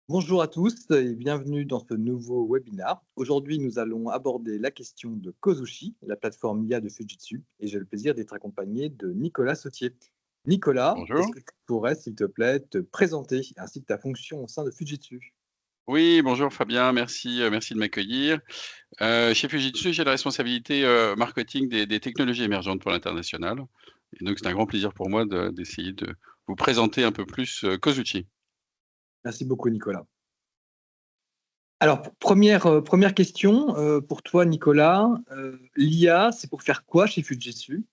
Bonjour à tous et bienvenue dans ce nouveau webinaire. Aujourd'hui, nous allons aborder la question de Kozushi, la plateforme IA de Fujitsu, et j'ai le plaisir d'être accompagné de Nicolas Sautier. Nicolas, est-ce Bonjour. que tu pourrais, s'il te plaît, te présenter ainsi que ta fonction au sein de Fujitsu? Oui, bonjour Fabien, merci de m'accueillir. Chez Fujitsu, j'ai la responsabilité marketing des technologies émergentes pour l'international. Et donc, c'est un grand plaisir pour moi d'essayer de vous présenter un peu plus Kozuchi. Merci beaucoup, Nicolas. Alors, première question pour toi, Nicolas. L'IA, c'est pour faire quoi chez Fujitsu?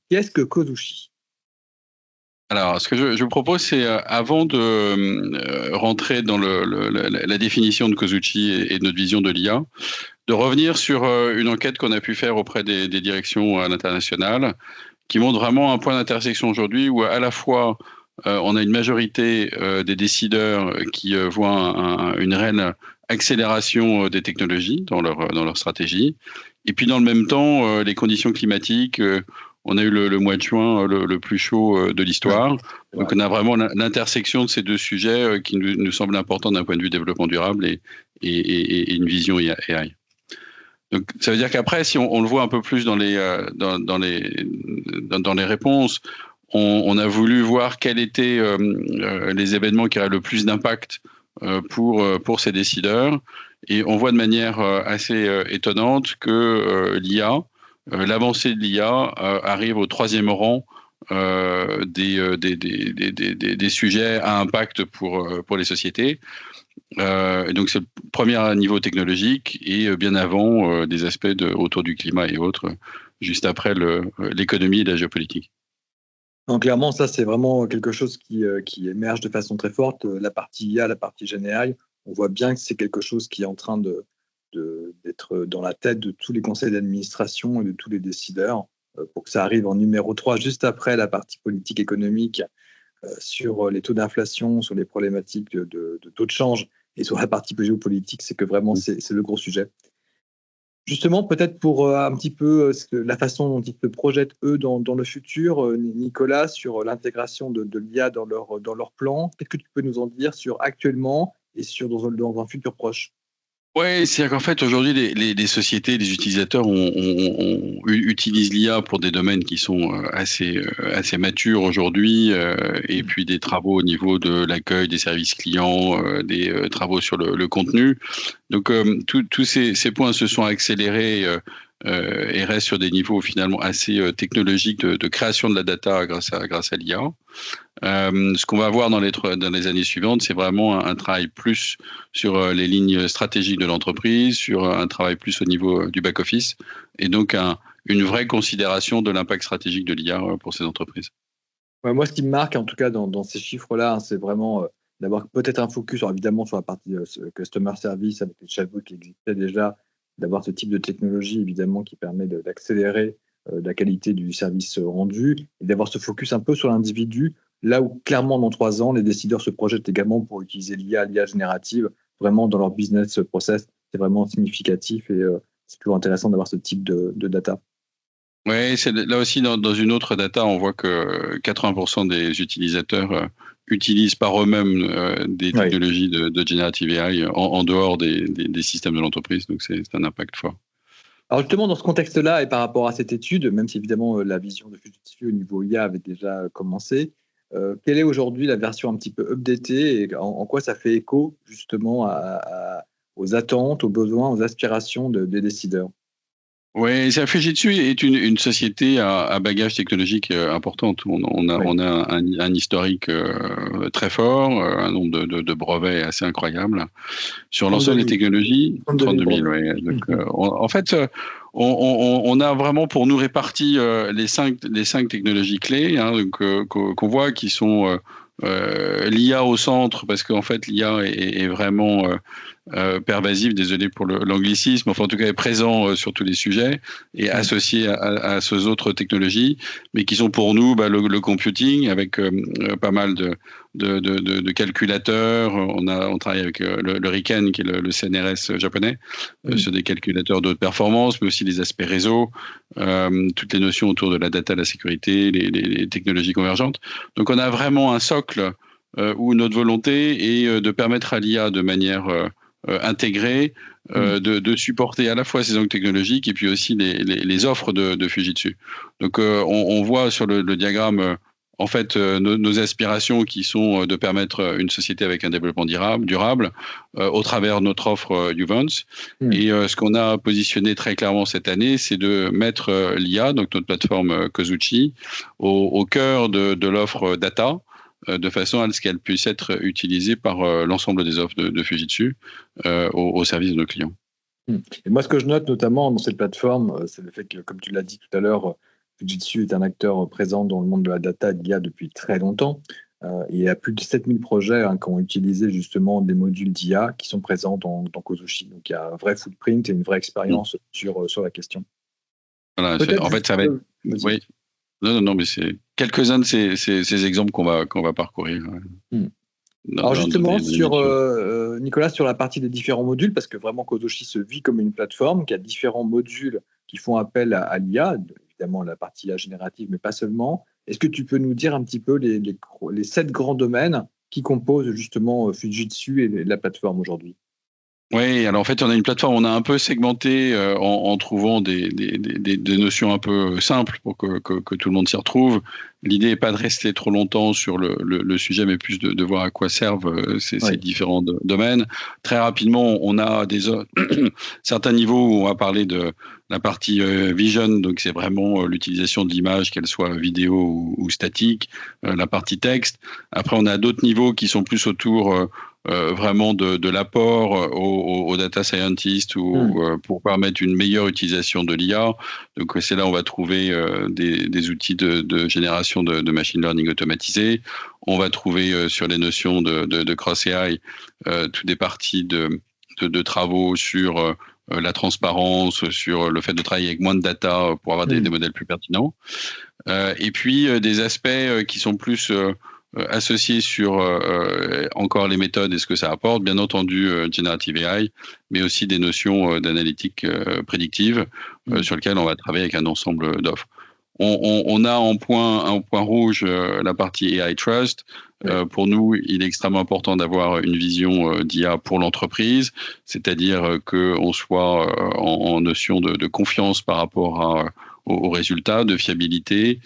Qu'est-ce que Kozushi? Alors, ce que je vous propose, c'est avant de rentrer dans la définition de Kozuchi et de notre vision de l'IA, de revenir sur une enquête qu'on a pu faire auprès des directions à l'international, qui montre vraiment un point d'intersection aujourd'hui où à la fois on a une majorité des décideurs qui voient une réelle accélération des technologies dans leur stratégie. Et puis dans le même temps, les conditions climatiques, on a eu le mois de juin le plus chaud de Ouais, l'histoire. c'est Donc vrai. on a vraiment l'intersection de ces deux sujets qui nous semblent importants d'un point de vue développement durable et une vision AI. Donc, ça veut dire qu'après, si on le voit un peu plus dans les réponses, on a voulu voir quels étaient les événements qui auraient le plus d'impact pour ces décideurs. Et on voit de manière assez étonnante que l'avancée de l'IA arrive au troisième rang des sujets à impact pour les sociétés. Et donc c'est le premier niveau technologique et bien avant des aspects autour du climat et autres, juste après l'économie et la géopolitique. Donc clairement, ça, c'est vraiment quelque chose qui émerge de façon très forte. La partie IA, la partie GenAI, on voit bien que c'est quelque chose qui est en train d'être dans la tête de tous les conseils d'administration et de tous les décideurs pour que ça arrive en numéro 3, juste après la partie politique économique, sur les taux d'inflation, sur les problématiques de taux de change et sur la partie géopolitique, c'est que vraiment, c'est le gros sujet. Justement, peut-être pour un petit peu la façon dont ils se projettent, eux, dans le futur, Nicolas, sur l'intégration de l'IA dans leur plan, qu'est-ce que tu peux nous en dire sur actuellement et dans un futur proche? Ouais, c'est-à-dire qu'en fait aujourd'hui les sociétés, les utilisateurs utilisent l'IA pour des domaines qui sont assez matures aujourd'hui, et puis des travaux au niveau de l'accueil des services clients, des travaux sur le contenu. Donc tous ces points se sont accélérés et restent sur des niveaux finalement assez technologiques de création de la data grâce à l'IA. Ce qu'on va voir dans les années suivantes, c'est vraiment un travail plus sur les lignes stratégiques de l'entreprise, sur un travail plus au niveau du back-office, et donc une vraie considération de l'impact stratégique de l'IA pour ces entreprises. Ouais, moi, ce qui me marque, en tout cas, dans ces chiffres-là, hein, c'est vraiment d'avoir peut-être un focus, alors évidemment, sur la partie customer service avec les chatbots qui existaient déjà, d'avoir ce type de technologie, évidemment, qui permet d'accélérer la qualité du service rendu et d'avoir ce focus un peu sur l'individu, là où clairement, dans 3 ans, les décideurs se projettent également pour utiliser l'IA générative, vraiment dans leur business process. C'est vraiment significatif et c'est toujours intéressant d'avoir ce type de data. Oui, c'est là aussi dans une autre data, on voit que 80% des utilisateurs utilisent par eux-mêmes des Oui. technologies de generative AI en dehors des systèmes de l'entreprise, donc c'est un impact fort. Alors justement, dans ce contexte-là et par rapport à cette étude, même si évidemment la vision de Fujitsu au niveau IA avait déjà commencé, quelle est aujourd'hui la version un petit peu updatée et en quoi ça fait écho justement aux attentes, aux besoins, aux aspirations des décideurs? Oui, Fujitsu est une société à bagage technologique importante. Oui, On a un historique très fort, un nombre de brevets assez incroyable sur 32 l'ensemble des 000, technologies. 32 000 32 000, brevets. ouais. Donc, en fait, on a vraiment pour nous réparti les cinq technologies clés, hein, donc, qu'on voit qui sont l'IA au centre, parce qu'en fait l'IA est vraiment pervasive, désolé pour l'anglicisme, enfin en tout cas est présent sur tous les sujets et Oui. associé à ces autres technologies, mais qui sont pour nous le computing avec pas mal de calculateurs. On travaille avec le RIKEN, qui est le CNRS japonais, Mm. sur des calculateurs de haute performance, mais aussi les aspects réseau, toutes les notions autour de la data, la sécurité, les technologies convergentes. Donc on a vraiment un socle où notre volonté est de permettre à l'IA de manière intégrée de supporter à la fois ces angles technologiques et puis aussi les offres de Fujitsu. Donc on voit sur le diagramme en fait nos aspirations qui sont de permettre une société avec un développement durable au travers de notre offre Uvance. Et ce qu'on a positionné très clairement cette année, c'est de mettre l'IA, donc notre plateforme Kozuchi, au cœur de l'offre data, de façon à ce qu'elle puisse être utilisée par l'ensemble des offres de Fujitsu au service de nos clients. Et moi, ce que je note notamment dans cette plateforme, c'est le fait que, comme tu l'as dit tout à l'heure, Fujitsu est un acteur présent dans le monde de la data et de l'IA depuis très longtemps. Il y a plus de 7000 projets qui ont utilisé justement des modules d'IA qui sont présents dans Kozuchi. Donc, il y a un vrai footprint et une vraie expérience sur la question. Voilà, en fait, ça va être... Oui. Non, mais c'est quelques-uns de ces exemples qu'on va parcourir. Alors justement, Nicolas, sur la partie des différents modules, parce que vraiment Kozuchi se vit comme une plateforme qui a différents modules qui font appel à l'IA, évidemment la partie IA générative, mais pas seulement. Est-ce que tu peux nous dire un petit peu les 7 grands domaines qui composent justement Fujitsu et la plateforme aujourd'hui? Oui, alors en fait, on a une plateforme, on a un peu segmenté en trouvant des notions un peu simples pour que tout le monde s'y retrouve. L'idée n'est pas de rester trop longtemps sur le sujet, mais plus de voir à quoi servent ces différents domaines. Très rapidement, on a certains niveaux où on va parler de la partie vision, donc c'est vraiment l'utilisation de l'image, qu'elle soit vidéo ou statique, la partie texte. Après, on a d'autres niveaux qui sont plus autour vraiment de l'apport aux data scientists ou pour permettre une meilleure utilisation de l'IA. Donc c'est là où on va trouver des outils de génération de machine learning automatisé. On va trouver sur les notions de cross AI toutes des parties de travaux sur la transparence, sur le fait de travailler avec moins de data pour avoir des modèles plus pertinents. Et puis des aspects qui sont plus associés sur encore les méthodes et ce que ça apporte, bien entendu Generative AI, mais aussi des notions d'analytique prédictive sur lesquelles on va travailler avec un ensemble d'offres. On a en point rouge la partie AI Trust. Pour nous, il est extrêmement important d'avoir une vision d'IA pour l'entreprise, c'est-à-dire qu'on soit en notion de confiance par rapport aux résultats, de fiabilité,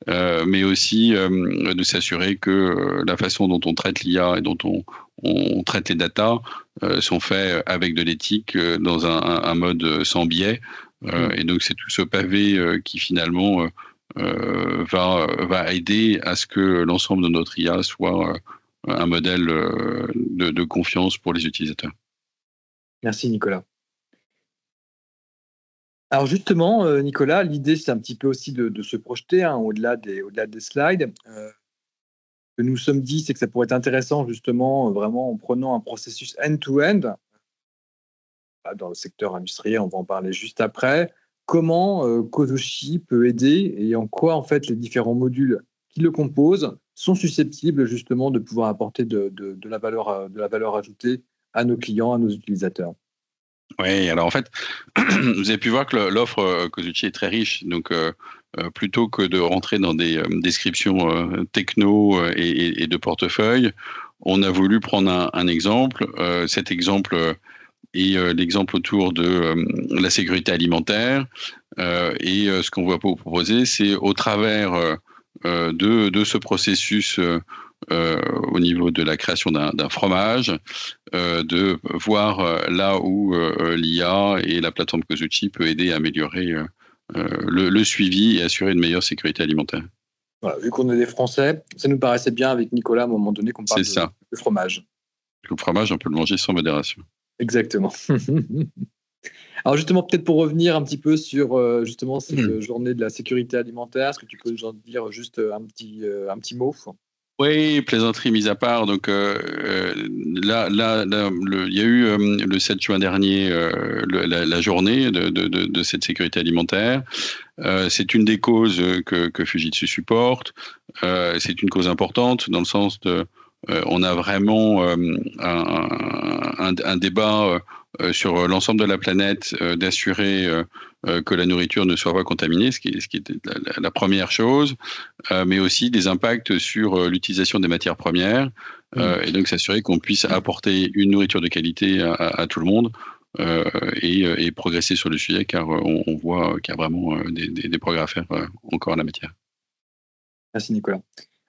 mais aussi de s'assurer que la façon dont on traite l'IA et dont on traite les datas sont faits avec de l'éthique dans un mode sans biais. Et donc c'est tout ce pavé qui finalement va aider à ce que l'ensemble de notre IA soit un modèle de confiance pour les utilisateurs. Merci Nicolas. Alors justement, Nicolas, l'idée c'est un petit peu aussi de se projeter au-delà des slides. Ce que nous sommes dit, c'est que ça pourrait être intéressant justement, vraiment en prenant un processus end-to-end dans le secteur industriel, on va en parler juste après. Comment Kozuchi peut aider et en quoi en fait les différents modules qui le composent sont susceptibles justement de pouvoir apporter de la valeur ajoutée à nos clients, à nos utilisateurs. Oui, alors en fait, vous avez pu voir que l'offre Kozuchi est très riche. Donc, plutôt que de rentrer dans des descriptions techno et de portefeuille, on a voulu prendre un exemple. Cet exemple est l'exemple autour de la sécurité alimentaire. Et ce qu'on va vous proposer, c'est au travers de ce processus au niveau de la création d'un fromage, de voir là où l'IA et la plateforme Kozuchi peut aider à améliorer le suivi et assurer une meilleure sécurité alimentaire. Voilà, vu qu'on est des Français, ça nous paraissait bien avec Nicolas à un moment donné qu'on parle de fromage. Le fromage, on peut le manger sans modération. Exactement. Alors justement, peut-être pour revenir un petit peu sur justement cette journée de la sécurité alimentaire, est-ce que tu peux nous en dire juste un petit mot? Oui, plaisanterie mise à part. Donc là, il y a eu le 7 juin dernier la journée de cette sécurité alimentaire. C'est une des causes que Fujitsu supporte. C'est une cause importante dans le sens de on a vraiment un débat sur l'ensemble de la planète, d'assurer que la nourriture ne soit pas contaminée, ce qui est la première chose, mais aussi des impacts sur l'utilisation des matières premières, et donc s'assurer qu'on puisse apporter une nourriture de qualité à tout le monde. Et progresser sur le sujet, car on voit qu'il y a vraiment des progrès à faire encore en la matière. Merci Nicolas.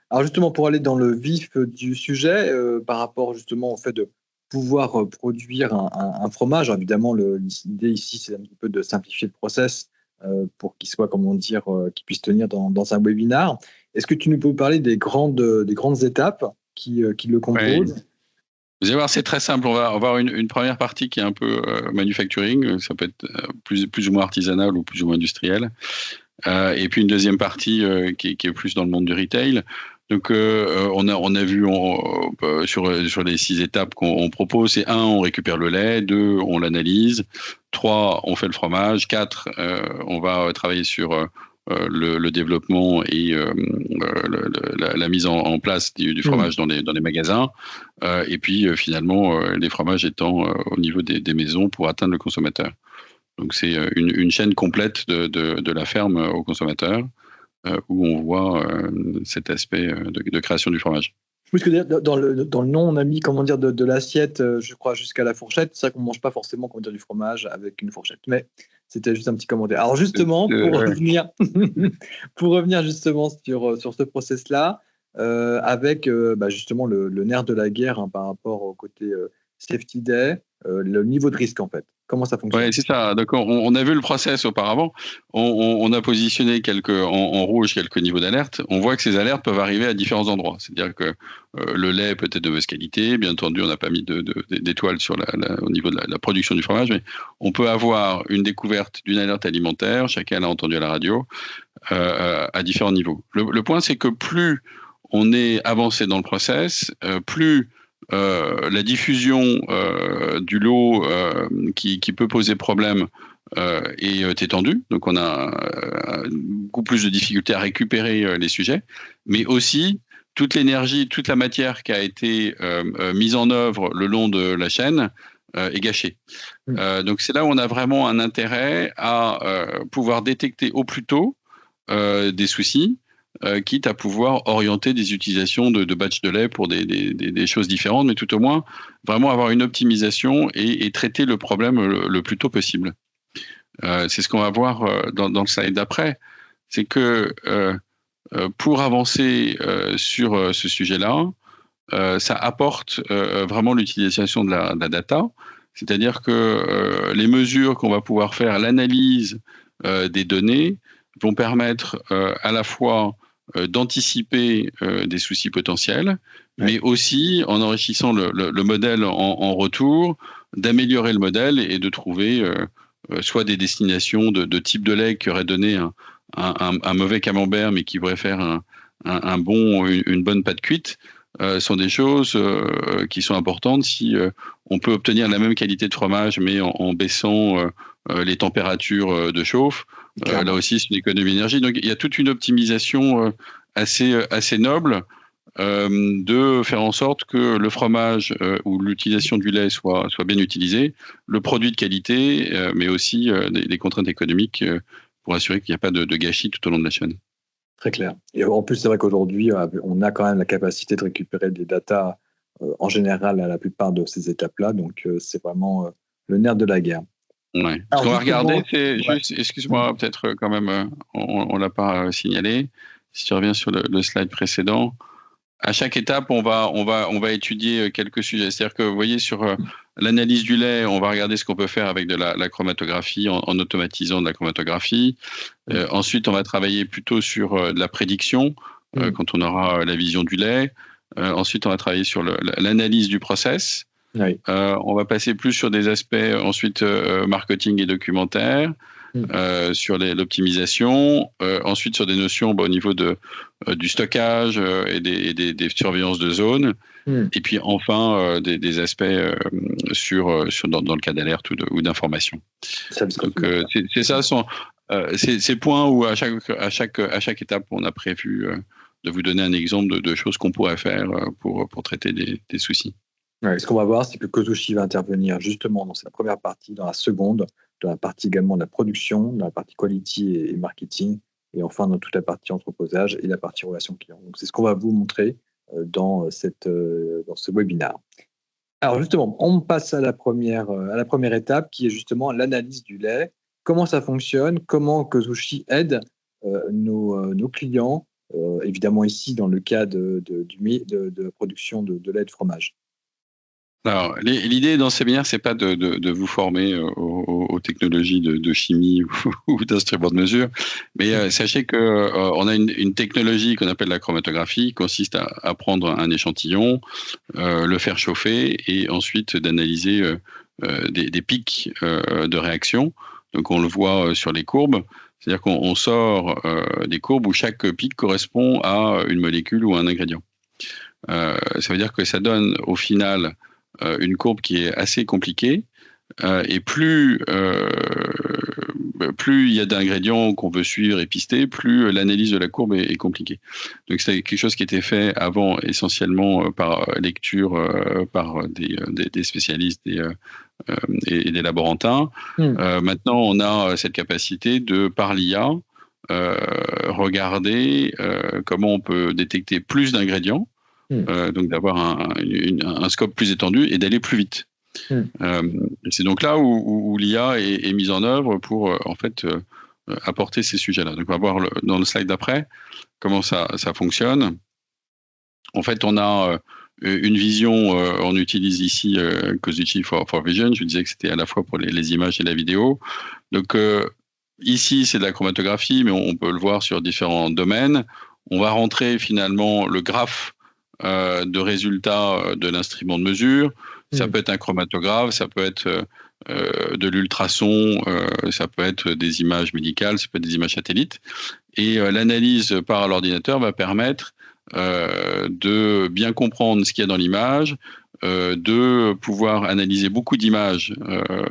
Alors justement, pour aller dans le vif du sujet, par rapport justement au fait de pouvoir produire un fromage, alors évidemment l'idée ici c'est un petit peu de simplifier le process pour qu'il soit, comment dire, qu'il puisse tenir dans un webinar. Est-ce que tu nous peux parler des grandes étapes qui le composent? Ouais. Vous allez voir, c'est très simple. On va avoir une première partie qui est un peu manufacturing. Ça peut être plus ou moins artisanal ou plus ou moins industriel. Et puis une deuxième partie qui est plus dans le monde du retail. Donc, on a vu sur les 6 étapes qu'on propose, c'est 1, on récupère le lait, 2, on l'analyse, 3, on fait le fromage, 4, on va travailler sur le développement et la mise en place du fromage dans les magasins, et puis finalement les fromages étant au niveau des maisons pour atteindre le consommateur. Donc c'est une chaîne complète de la ferme au consommateur, où on voit cet aspect de création du fromage. Oui, parce que dans le nom, on a mis, comment dire, de l'assiette, je crois, jusqu'à la fourchette. C'est vrai qu'on ne mange pas forcément, comment dire, du fromage avec une fourchette. Mais c'était juste un petit commentaire. Alors justement, pour revenir justement sur ce process-là, avec justement le nerf de la guerre, hein, par rapport au côté safety day, le niveau de risque en fait. Comment ça fonctionne? Oui, c'est ça. Donc, on a vu le process auparavant. On a positionné en rouge quelques niveaux d'alerte. On voit que ces alertes peuvent arriver à différents endroits. C'est-à-dire que le lait peut être de mauvaise qualité. Bien entendu, on n'a pas mis d'étoiles au niveau de la production du fromage, mais on peut avoir une découverte d'une alerte alimentaire. Chacun l'a entendu à la radio, à différents niveaux. Le point, c'est que plus on est avancé dans le process, plus la diffusion du lot qui peut poser problème est étendue. Donc on a beaucoup plus de difficultés à récupérer les sujets, mais aussi toute l'énergie, toute la matière qui a été mise en œuvre le long de la chaîne est gâchée. Donc c'est là où on a vraiment un intérêt à pouvoir détecter au plus tôt des soucis, quitte à pouvoir orienter des utilisations de batch de lait pour des choses différentes, mais tout au moins vraiment avoir une optimisation et traiter le problème le plus tôt possible. C'est ce qu'on va voir dans le slide d'après. C'est que pour avancer sur ce sujet-là, ça apporte vraiment l'utilisation de la data, c'est-à-dire que les mesures qu'on va pouvoir faire, l'analyse des données, vont permettre à la fois d'anticiper des soucis potentiels, mais aussi, en enrichissant le modèle en retour, d'améliorer le modèle et de trouver soit des destinations de type de lait qui auraient donné un mauvais camembert, mais qui pourraient faire une bonne pâte cuite, sont des choses qui sont importantes si on peut obtenir la même qualité de fromage, mais en baissant les températures de chauffe. Là aussi, c'est une économie d'énergie. Donc, il y a toute une optimisation assez noble de faire en sorte que le fromage ou l'utilisation du lait soit bien utilisé, le produit de qualité, mais aussi des contraintes économiques pour assurer qu'il n'y a pas de gâchis tout au long de la chaîne. Très clair. Et en plus, c'est vrai qu'aujourd'hui, on a quand même la capacité de récupérer des datas en général à la plupart de ces étapes-là. Donc, c'est vraiment le nerf de la guerre. Ouais. Ce qu'on va regarder, c'est juste, excuse-moi, peut-être quand même, on l'a pas signalé. Si tu reviens sur le slide précédent, à chaque étape, on va étudier quelques sujets. C'est-à-dire que vous voyez sur l'analyse du lait, on va regarder ce qu'on peut faire avec de la chromatographie en automatisant de la chromatographie. Ensuite, on va travailler plutôt sur de la prédiction quand on aura la vision du lait. Ensuite, on va travailler sur l'analyse du process. Oui. On va passer plus sur des aspects ensuite marketing et documentaire, sur l'optimisation, ensuite sur des notions au niveau du stockage et des surveillances de zones, et puis enfin des aspects dans le cas d'alerte ou d'information. Donc c'est ça, ces points où à chaque étape on a prévu de vous donner un exemple de choses qu'on pourrait faire pour traiter des soucis. Ouais, ce qu'on va voir, c'est que Kozushi va intervenir justement dans cette première partie, dans la seconde, dans la partie également de la production, dans la partie quality et marketing, et enfin dans toute la partie entreposage et la partie relations clients. Donc c'est ce qu'on va vous montrer dans ce webinaire. Alors justement, on passe à la première étape qui est justement l'analyse du lait. Comment ça fonctionne? Comment Kozushi aide nos clients, évidemment ici dans le cas de production de lait et de fromage. Alors, l'idée dans ce séminaire, c'est pas de vous former aux technologies de chimie ou d'instruments de mesure, mais sachez que on a une technologie qu'on appelle la chromatographie, qui consiste à prendre un échantillon, le faire chauffer et ensuite d'analyser des pics de réaction. Donc, on le voit sur les courbes. C'est-à-dire qu'on sort des courbes où chaque pic correspond à une molécule ou à un ingrédient. Ça veut dire que ça donne au final une courbe qui est assez compliquée et plus il y a d'ingrédients qu'on veut suivre et pister, plus l'analyse de la courbe est compliquée. Donc c'est quelque chose qui était fait avant essentiellement par lecture par des spécialistes et des laborantins. Maintenant, on a cette capacité de, par l'IA, regarder comment on peut détecter plus d'ingrédients. Donc d'avoir un scope plus étendu et d'aller plus vite. C'est donc là où l'IA est mise en œuvre pour en fait apporter ces sujets-là. Donc on va voir dans le slide d'après comment ça fonctionne. En fait, on a une vision, on utilise ici Kozuchi for Vision. Je disais que c'était à la fois pour les images et la vidéo. Donc ici, c'est de la chromatographie, mais on peut le voir sur différents domaines. On va rentrer finalement le graphe de résultats de l'instrument de mesure. Ça peut être un chromatographe, ça peut être de l'ultrason, ça peut être des images médicales, ça peut être des images satellites. Et l'analyse par l'ordinateur va permettre de bien comprendre ce qu'il y a dans l'image, de pouvoir analyser beaucoup d'images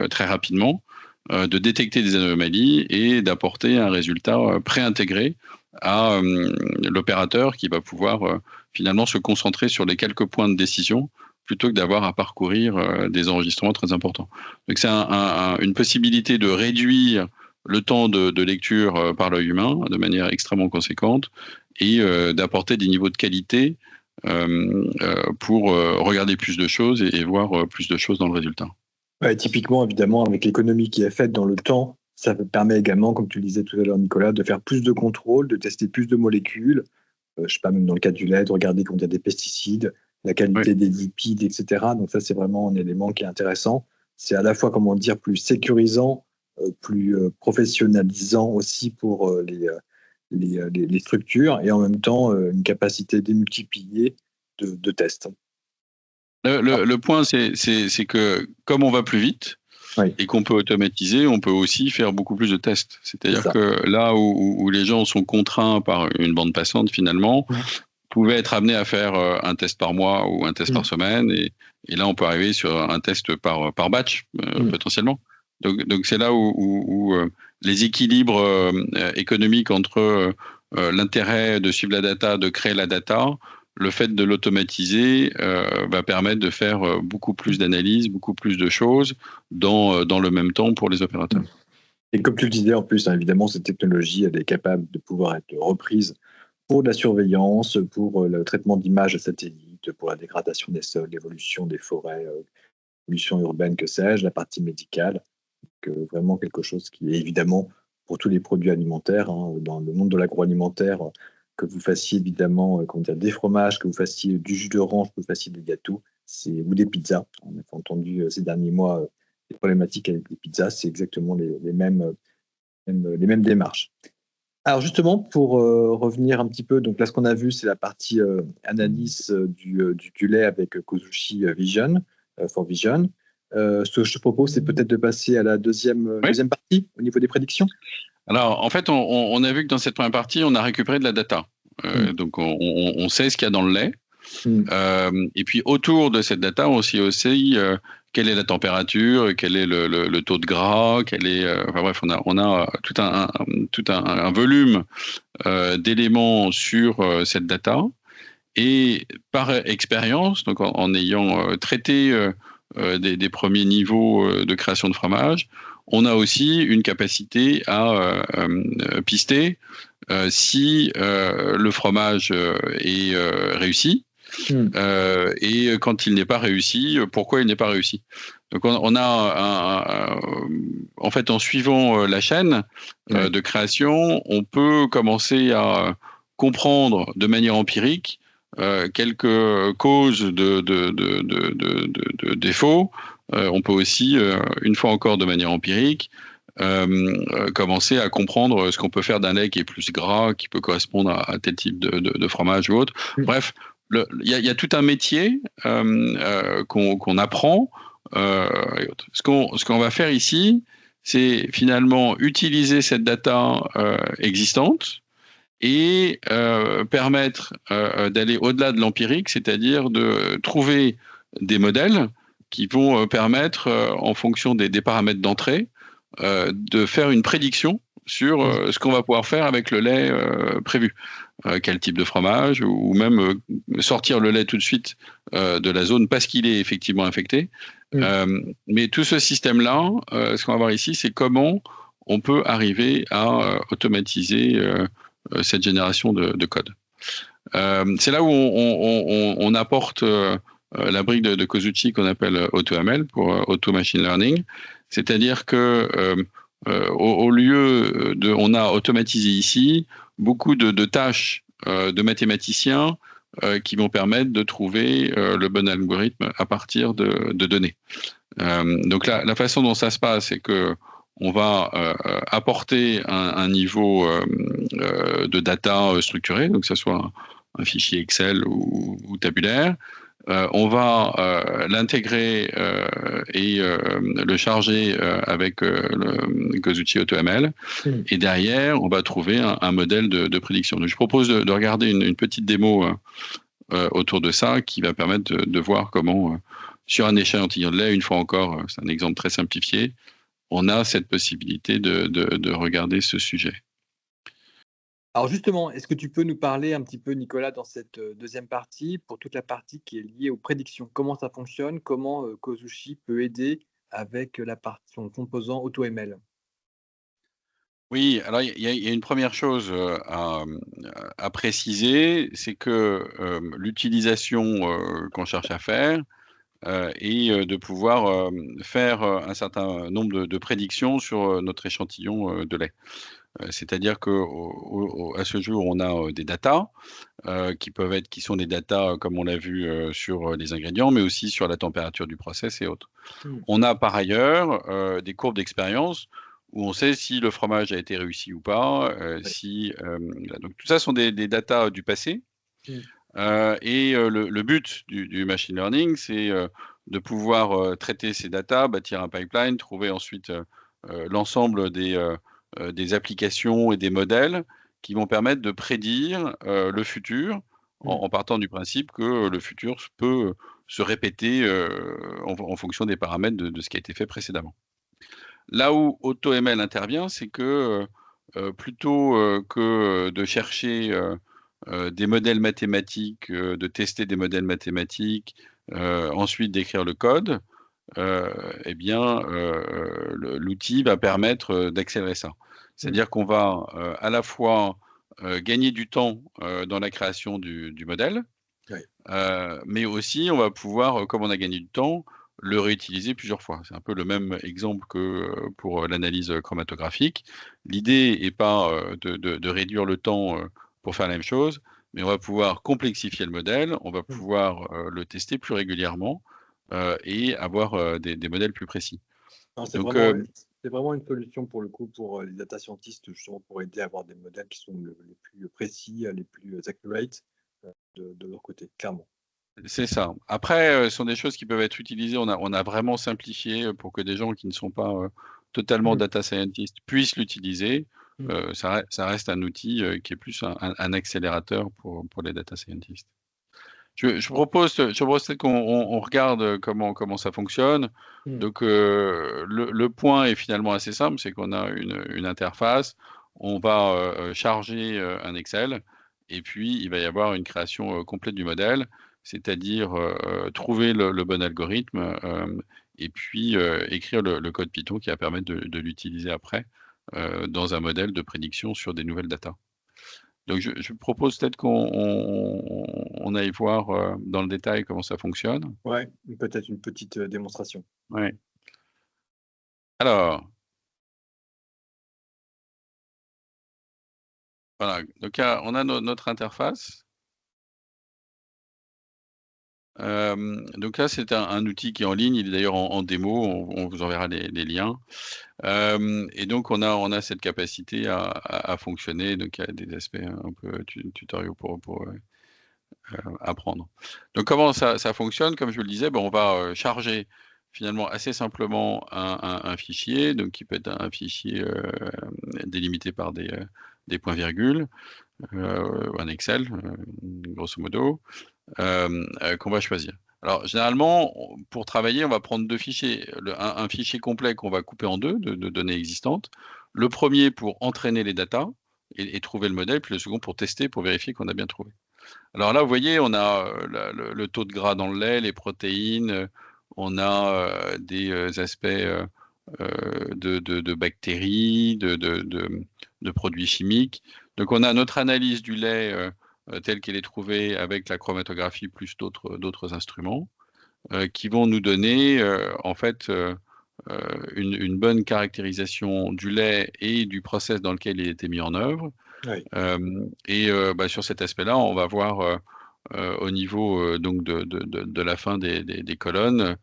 très rapidement, de détecter des anomalies et d'apporter un résultat préintégré à l'opérateur qui va pouvoir finalement se concentrer sur les quelques points de décision plutôt que d'avoir à parcourir des enregistrements très importants. Donc c'est une possibilité de réduire le temps de lecture par l'œil humain de manière extrêmement conséquente et d'apporter des niveaux de qualité pour regarder plus de choses et voir plus de choses dans le résultat. Ouais, typiquement, évidemment, avec l'économie qui est faite dans le temps, ça permet également, comme tu le disais tout à l'heure, Nicolas, de faire plus de contrôles, de tester plus de molécules. Je sais pas, même dans le cas du lait, de regarder quand il y a des pesticides, la qualité des lipides, etc. Donc ça, c'est vraiment un élément qui est intéressant. C'est à la fois, comment dire, plus sécurisant, plus professionnalisant aussi pour les structures et en même temps une capacité démultipliée de tests. Le point, c'est que comme on va plus vite et qu'on peut automatiser, on peut aussi faire beaucoup plus de tests. C'est-à-dire que là où les gens sont contraints par une bande passante, finalement, pouvaient être amenés à faire un test par mois ou un test par semaine. Et là, on peut arriver sur un test par batch, potentiellement. Donc c'est là où les équilibres économiques entre l'intérêt de suivre la data, de créer la data, le fait de l'automatiser va permettre de faire beaucoup plus d'analyses, beaucoup plus de choses dans le même temps pour les opérateurs. Et comme tu le disais, en plus, hein, évidemment, cette technologie, elle est capable de pouvoir être reprise pour de la surveillance, pour le traitement d'images satellites, pour la dégradation des sols, l'évolution des forêts, l'évolution urbaine, que sais-je, la partie médicale. Donc, vraiment quelque chose qui est évidemment pour tous les produits alimentaires, hein, dans le monde de l'agroalimentaire, que vous fassiez évidemment des fromages, que vous fassiez du jus d'orange, que vous fassiez des gâteaux ou des pizzas. On a entendu ces derniers mois des problématiques avec les pizzas, c'est exactement les mêmes démarches. Alors justement, pour revenir un petit peu, donc là ce qu'on a vu, c'est la partie analyse du lait avec Kozushi Vision, for Vision. Ce que je te propose, c'est peut-être de passer à la deuxième partie au niveau des prédictions. Alors, en fait, on a vu que dans cette première partie, on a récupéré de la data. Donc, on sait ce qu'il y a dans le lait. Et puis, autour de cette data, on sait aussi quelle est la température, quel est le taux de gras, enfin bref, on a tout un volume d'éléments sur cette data. Et par expérience, donc en ayant traité des premiers niveaux de création de fromage, on a aussi une capacité à pister si le fromage est réussi. Et quand il n'est pas réussi, pourquoi il n'est pas réussi. Donc on a en fait, en suivant la chaîne de création, on peut commencer à comprendre de manière empirique quelques causes de défauts. On peut aussi, une fois encore de manière empirique, commencer à comprendre ce qu'on peut faire d'un lait qui est plus gras, qui peut correspondre à tel type de fromage ou autre. Bref, il y a tout un métier qu'on apprend. Ce qu'on va faire ici, c'est finalement utiliser cette data existante et permettre d'aller au-delà de l'empirique, c'est-à-dire de trouver des modèles qui vont permettre, en fonction des paramètres d'entrée, de faire une prédiction sur ce qu'on va pouvoir faire avec le lait prévu. Quel type de fromage, ou même sortir le lait tout de suite de la zone parce qu'il est effectivement infecté. Mais tout ce système-là, ce qu'on va voir ici, c'est comment on peut arriver à automatiser cette génération de code. C'est là où on apporte la brique de Kozuchi qu'on appelle AutoML pour Auto Machine Learning. C'est-à-dire que au lieu on a automatisé ici beaucoup de tâches de mathématiciens qui vont permettre de trouver le bon algorithme à partir de données. Donc la façon dont ça se passe, c'est que on va apporter un niveau de data structuré, donc que ce soit un fichier Excel ou tabulaire. On va l'intégrer et le charger avec le Kozuchi AutoML. Et derrière, on va trouver un modèle de prédiction. Donc, je propose de regarder une petite démo autour de ça qui va permettre de voir comment, sur un échantillon de lait, une fois encore, c'est un exemple très simplifié, on a cette possibilité de regarder ce sujet. Alors justement, est-ce que tu peux nous parler un petit peu, Nicolas, dans cette deuxième partie, pour toute la partie qui est liée aux prédictions, comment ça fonctionne, comment Kozuchi peut aider avec son composant AutoML? Oui, alors il y a une première chose à préciser, c'est que l'utilisation qu'on cherche à faire est de pouvoir faire un certain nombre de prédictions sur notre échantillon de lait. C'est-à-dire que à ce jour, on a des datas qui sont des datas, comme on l'a vu, sur les ingrédients, mais aussi sur la température du process et autres. On a par ailleurs des courbes d'expérience où on sait si le fromage a été réussi ou pas. Donc tout ça sont des datas du passé. Et le but du machine learning, c'est de pouvoir traiter ces datas, bâtir un pipeline, trouver ensuite l'ensemble des applications et des modèles qui vont permettre de prédire le futur en partant du principe que le futur peut se répéter en fonction des paramètres de ce qui a été fait précédemment. Là où AutoML intervient, c'est que plutôt que de chercher des modèles mathématiques, de tester des modèles mathématiques, ensuite d'écrire le code, l'outil va permettre d'accélérer ça. C'est-à-dire qu'on va à la fois gagner du temps dans la création du modèle, mais aussi on va pouvoir, comme on a gagné du temps, le réutiliser plusieurs fois. C'est un peu le même exemple que pour l'analyse chromatographique. L'idée n'est pas de réduire le temps pour faire la même chose, mais on va pouvoir complexifier le modèle, on va pouvoir le tester plus régulièrement et avoir des modèles plus précis. C'est vraiment une solution pour le coup pour les data scientists, justement pour aider à avoir des modèles qui sont les plus précis, les plus accurate de leur côté, clairement. C'est ça. Après, ce sont des choses qui peuvent être utilisées. On a vraiment simplifié pour que des gens qui ne sont pas totalement data scientists puissent l'utiliser. Ça reste un outil qui est plus un accélérateur pour les data scientists. Je propose peut-être qu'on regarde comment ça fonctionne. Donc, le point est finalement assez simple, c'est qu'on a une interface. On va charger un Excel Et puis, il va y avoir une création complète du modèle, c'est-à-dire trouver le bon algorithme et puis écrire le code Python qui va permettre de l'utiliser après dans un modèle de prédiction sur des nouvelles datas. Donc, je propose peut-être qu'on aille voir dans le détail comment ça fonctionne. Ouais, peut-être une petite démonstration. Ouais. Alors, voilà. Donc, on a notre interface. Donc là, c'est un outil qui est en ligne. Il est d'ailleurs en démo. On vous enverra les liens. Et donc, on a cette capacité à fonctionner. Donc, il y a des aspects un peu tutoriaux pour apprendre. Donc, comment ça fonctionne? Comme je le disais, ben, on va charger finalement assez simplement un fichier, donc qui peut être un fichier délimité par des points-virgules, un Excel, grosso modo, qu'on va choisir. Alors, généralement, pour travailler, on va prendre deux fichiers. Un fichier complet qu'on va couper en deux, de données existantes. Le premier pour entraîner les datas et trouver le modèle, puis le second pour tester, pour vérifier qu'on a bien trouvé. Alors là, vous voyez, on a le taux de gras dans le lait, les protéines, on a des aspects de bactéries, de produits chimiques. Donc on a notre analyse du lait telle qu'elle est trouvée avec la chromatographie plus d'autres instruments qui vont nous donner en fait une bonne caractérisation du lait et du process dans lequel il a été mis en œuvre. Oui. Et bah, sur cet aspect-là, on va voir au niveau donc de la fin des colonnes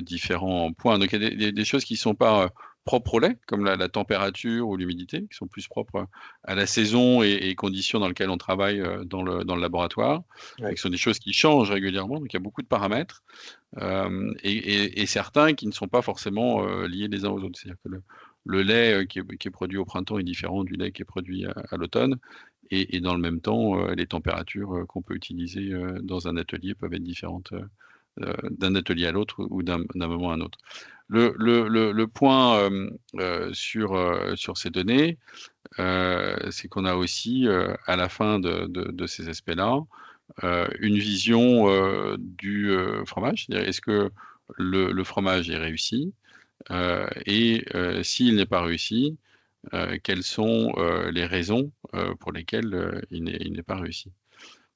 différents points. Donc il y a des choses qui ne sont pas propres au lait, comme la température ou l'humidité, qui sont plus propres à la saison et conditions dans lesquelles on travaille dans le laboratoire, Oui. et qui sont des choses qui changent régulièrement. Donc il y a beaucoup de paramètres et certains qui ne sont pas forcément liés les uns aux autres. C'est-à-dire que le lait qui est produit au printemps est différent du lait qui est produit à l'automne. Et dans le même temps, les températures qu'on peut utiliser dans un atelier peuvent être différentes d'un atelier à l'autre ou d'un moment à un autre. Le point sur ces données, c'est qu'on a aussi, à la fin de ces aspects-là, une vision du fromage. C'est-à-dire, est-ce que le fromage est réussi et s'il n'est pas réussi, quelles sont les raisons pour lesquelles il n'est pas réussi.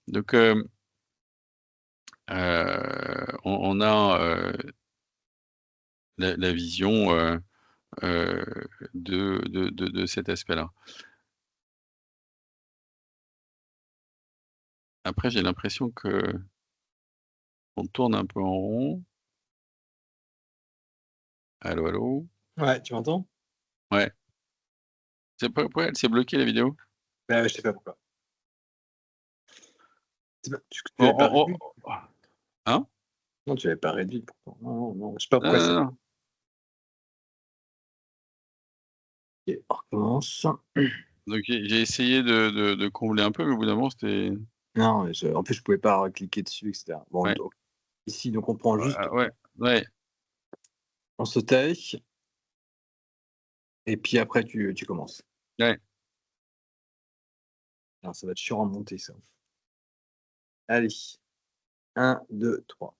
Donc, on a la vision de cet aspect-là. Après, j'ai l'impression qu'on tourne un peu en rond. Allô, allô? Ouais, tu m'entends? Ouais. C'est pourquoi elle s'est bloquée la vidéo? Bah, je sais pas pourquoi. C'est pas tu On l'avais pas on réduit? on hein? Non, tu l'avais pas réduit pourtant. Non, non, non, je sais pas Non, pourquoi non, c'est non. OK, on recommence. Donc j'ai essayé de combler un peu, mais au bout d'un moment, c'était Non, mais en plus, je pouvais pas cliquer dessus et cetera. Bon, ouais, donc ici, donc on prend juste ouais, ouais. on se tait et puis après tu commences. Ouais. Alors ça va être chiant à monter ça. Allez, 1, 2, 3.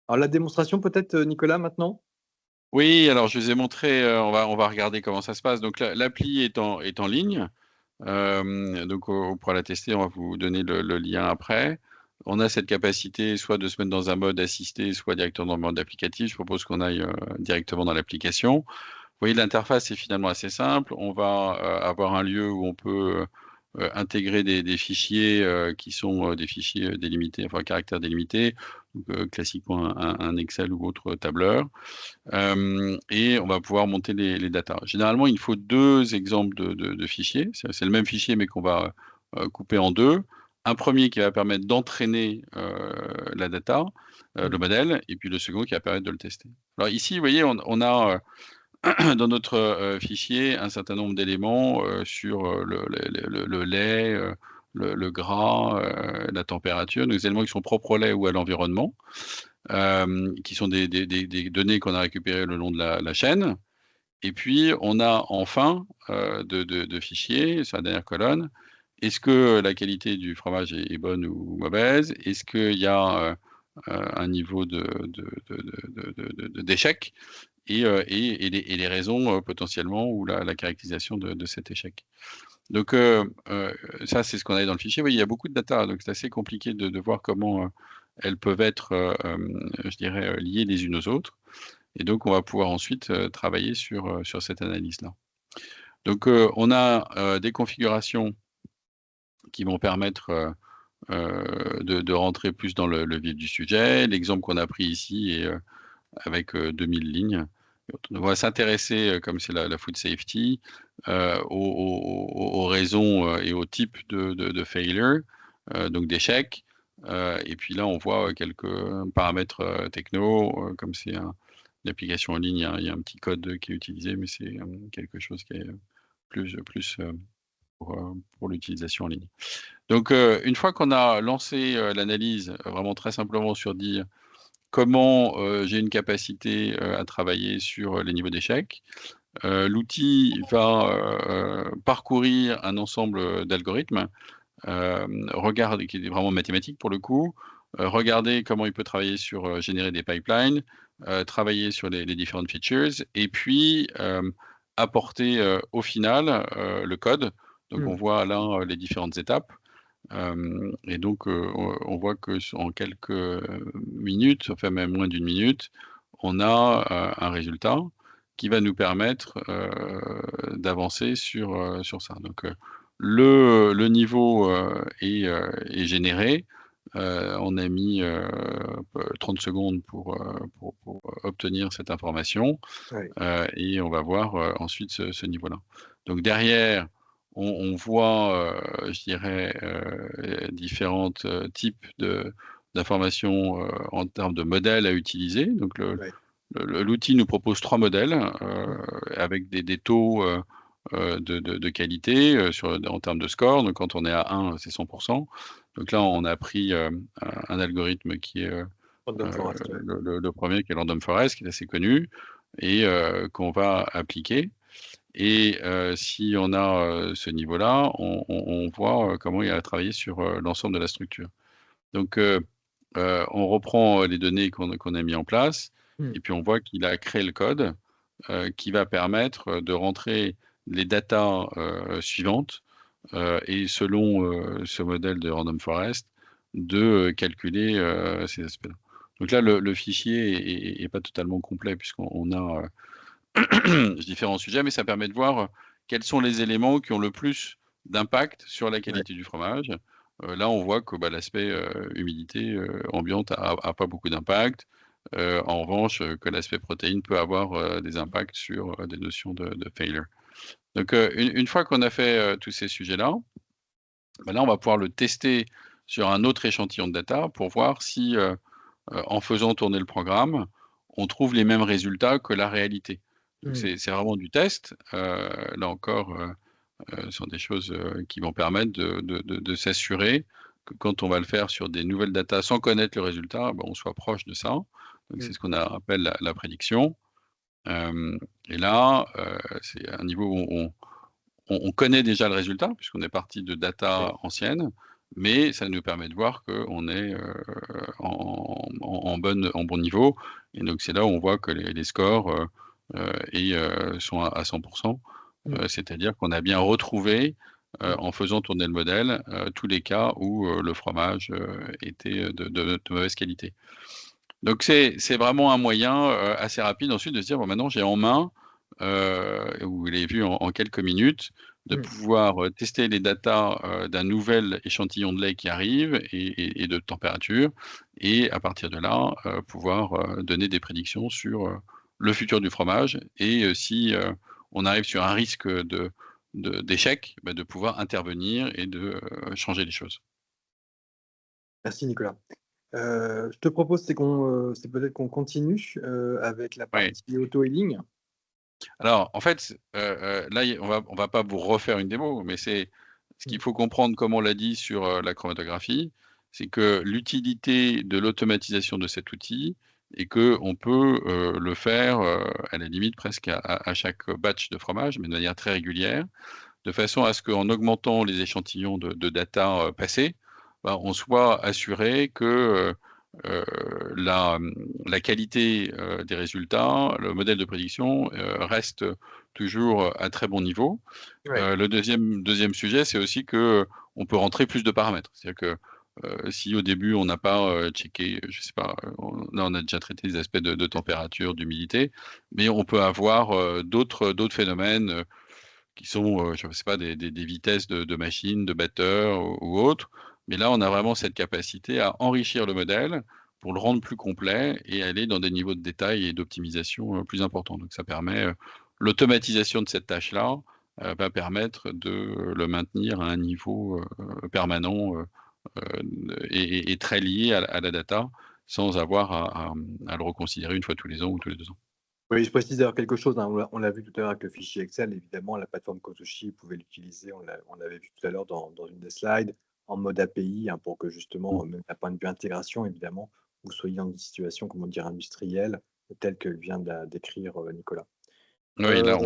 Alors la démonstration peut-être, Nicolas, maintenant? Oui, alors je vous ai montré, on va regarder comment ça se passe. Donc l'appli est en ligne. Donc on pourra la tester, on va vous donner le lien après. On a cette capacité soit de se mettre dans un mode assisté, soit directement dans le mode applicatif. Je propose qu'on aille directement dans l'application. Vous voyez, l'interface est finalement assez simple. On va avoir un lieu où on peut intégrer des fichiers qui sont des fichiers délimités, enfin caractères délimités, donc, classiquement un Excel ou autre tableur. Et on va pouvoir monter les datas. Généralement, il faut 2 exemples de fichiers. C'est le même fichier, mais qu'on va couper en 2. Un premier qui va permettre d'entraîner la data, le modèle, et puis le second qui va permettre de le tester. Alors ici, vous voyez, on a dans notre fichier un certain nombre d'éléments sur le lait, le gras, la température, des éléments qui sont propres au lait ou à l'environnement. qui sont des données qu'on a récupérées le long de la chaîne. Et puis, on a enfin de fichiers sur la dernière colonne. Est-ce que la qualité du fromage est bonne ou mauvaise? Est-ce qu'il y a un niveau d'échec? Et les raisons potentiellement ou la caractérisation de cet échec. Donc ça, c'est ce qu'on a dans le fichier. Oui, il y a beaucoup de data, donc c'est assez compliqué de voir comment elles peuvent être, je dirais, liées les unes aux autres. Et donc, on va pouvoir ensuite travailler sur cette analyse-là. Donc, on a des configurations qui vont permettre de rentrer plus dans le vif du sujet. L'exemple qu'on a pris ici est avec 2000 lignes. On va s'intéresser, comme c'est la food safety, aux raisons et aux types de failure, donc d'échecs. Et puis là, on voit quelques paramètres techno, comme c'est une application en ligne, il y a un petit code qui est utilisé, mais c'est quelque chose qui est plus pour l'utilisation en ligne. Donc, une fois qu'on a lancé l'analyse, vraiment très simplement sur dire comment j'ai une capacité à travailler sur les niveaux d'échec, l'outil va parcourir un ensemble d'algorithmes, regarde, qui est vraiment mathématique pour le coup, regarder comment il peut travailler sur générer des pipelines, travailler sur les différentes features, et puis apporter au final le code. Donc on voit là les différentes étapes. Et donc on voit que en quelques minutes, enfin même moins d'une minute, on a un résultat qui va nous permettre d'avancer sur ça. Donc le niveau est généré. On a mis 30 secondes pour obtenir cette information. Ouais. Et on va voir ensuite ce niveau-là. Donc derrière, on voit, je dirais, différents types d'informations en termes de modèles à utiliser. Donc Ouais. l'outil nous propose 3 modèles avec des taux de qualité en termes de score. Donc quand on est à 1, c'est 100%. Donc là, on a pris un algorithme qui est Random Forest, ouais. le premier, qui est Random Forest, qui est assez connu, et qu'on va appliquer. Et si on a ce niveau-là, on voit comment il a travaillé sur l'ensemble de la structure. Donc, on reprend les données qu'on a mis en place, et puis on voit qu'il a créé le code qui va permettre de rentrer les datas suivantes, et selon ce modèle de Random Forest, de calculer ces aspects-là. Donc là, le fichier est pas totalement complet puisqu'on a différents sujets, mais ça permet de voir quels sont les éléments qui ont le plus d'impact sur la qualité du fromage. Là, on voit que l'aspect humidité ambiante a pas beaucoup d'impact. En revanche, que l'aspect protéine peut avoir des impacts sur des notions de failure. Donc, une fois qu'on a fait tous ces sujets-là, là, on va pouvoir le tester sur un autre échantillon de data pour voir si, en faisant tourner le programme, on trouve les mêmes résultats que la réalité. Donc c'est vraiment du test. Là encore, ce sont des choses qui vont permettre de s'assurer que quand on va le faire sur des nouvelles datas sans connaître le résultat, on soit proche de ça. Donc c'est ce qu'on appelle la prédiction. Et là, c'est un niveau où on connaît déjà le résultat, puisqu'on est parti de data anciennes, mais ça nous permet de voir qu'on est en bon niveau. Et donc, c'est là où on voit que les scores sont à 100%. C'est-à-dire qu'on a bien retrouvé, en faisant tourner le modèle, tous les cas où le fromage était de mauvaise qualité. Donc, c'est vraiment un moyen assez rapide ensuite de se dire, bon, maintenant, j'ai en main, vous l'avez vu en quelques minutes, de pouvoir tester les datas d'un nouvel échantillon de lait qui arrive et de température, et à partir de là, pouvoir donner des prédictions sur le futur du fromage, et si on arrive sur un risque d'échec, de pouvoir intervenir et de changer les choses. Merci Nicolas. Je te propose, c'est peut-être qu'on continue avec la Oui. partie auto-healing. Alors, en fait, là, on va pas vous refaire une démo, mais c'est ce qu'il faut comprendre, comme on l'a dit sur la chromatographie, c'est que l'utilité de l'automatisation de cet outil est qu'on peut le faire à la limite presque à chaque batch de fromage, mais de manière très régulière, de façon à ce qu'en augmentant les échantillons de data passés, bah, on soit assuré que la, la qualité des résultats, le modèle de prédiction reste toujours à très bon niveau. Ouais. Le deuxième sujet, c'est aussi que on peut rentrer plus de paramètres. C'est-à-dire que si au début on n'a pas checké, je sais pas, là on a déjà traité les aspects de température, d'humidité, mais on peut avoir d'autres phénomènes qui sont, je ne sais pas, des vitesses de machines, de batteurs ou autres. Mais là, on a vraiment cette capacité à enrichir le modèle pour le rendre plus complet et aller dans des niveaux de détail et d'optimisation plus importants. Donc ça permet, l'automatisation de cette tâche-là va permettre de le maintenir à un niveau permanent et très lié à la data sans avoir à le reconsidérer une fois tous les ans ou tous les 2 ans. Oui, je précise d'ailleurs quelque chose, hein, on l'a vu tout à l'heure avec le fichier Excel, évidemment, la plateforme Kotoshi, vous pouvez l'utiliser, on l'avait vu tout à l'heure dans une des slides, en mode API, hein, pour que justement, même d'un point de vue intégration, évidemment, vous soyez dans une situation, comment dire, industrielle, telle que vient de décrire Nicolas. Oui, Euh, là,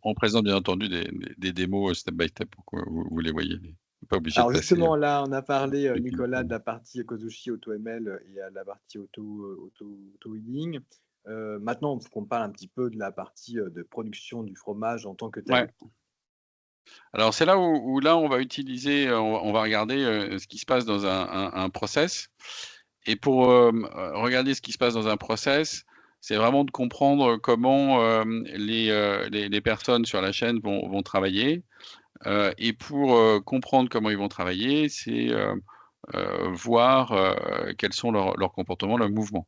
on présente bien entendu des démos step by step pour que vous les voyez. Vous n'êtes pas obligé de alors passer. justement, là, on a parlé, Chacune. Nicolas, de la partie Kotoshi AutoML et à la partie auto-healing. Maintenant, il faut qu'on parle un petit peu de la partie de production du fromage en tant que Ouais. tel. Alors c'est là où là on va utiliser, on va regarder ce qui se passe dans un process. Et pour regarder ce qui se passe dans un process, c'est vraiment de comprendre comment les personnes sur la chaîne vont travailler. Et pour comprendre comment ils vont travailler, c'est voir quels sont leurs comportements, leurs mouvements.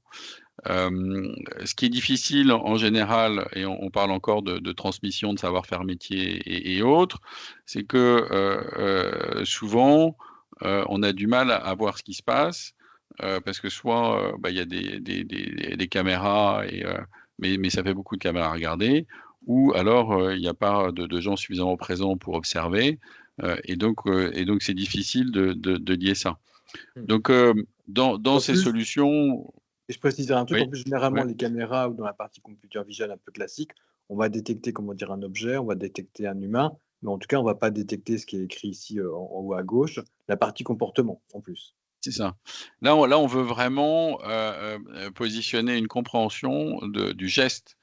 Ce qui est difficile en général, et on parle encore de transmission de savoir-faire métier et autres, c'est que souvent, on a du mal à voir ce qui se passe, parce que soit bah, il y a des caméras, mais ça fait beaucoup de caméras à regarder, ou alors il n'y a pas de gens suffisamment présents pour observer, et donc c'est difficile de lier ça. Mmh. Donc, dans En ces plus, solutions, et je préciserai un truc, en oui, plus, généralement, ouais, les caméras ou dans la partie computer vision un peu classique, on va détecter, comment dire, un objet, on va détecter un humain, mais en tout cas, on va pas détecter ce qui est écrit ici, en haut à gauche, la partie comportement, en plus. c'est ça. Là, on veut vraiment positionner une compréhension du geste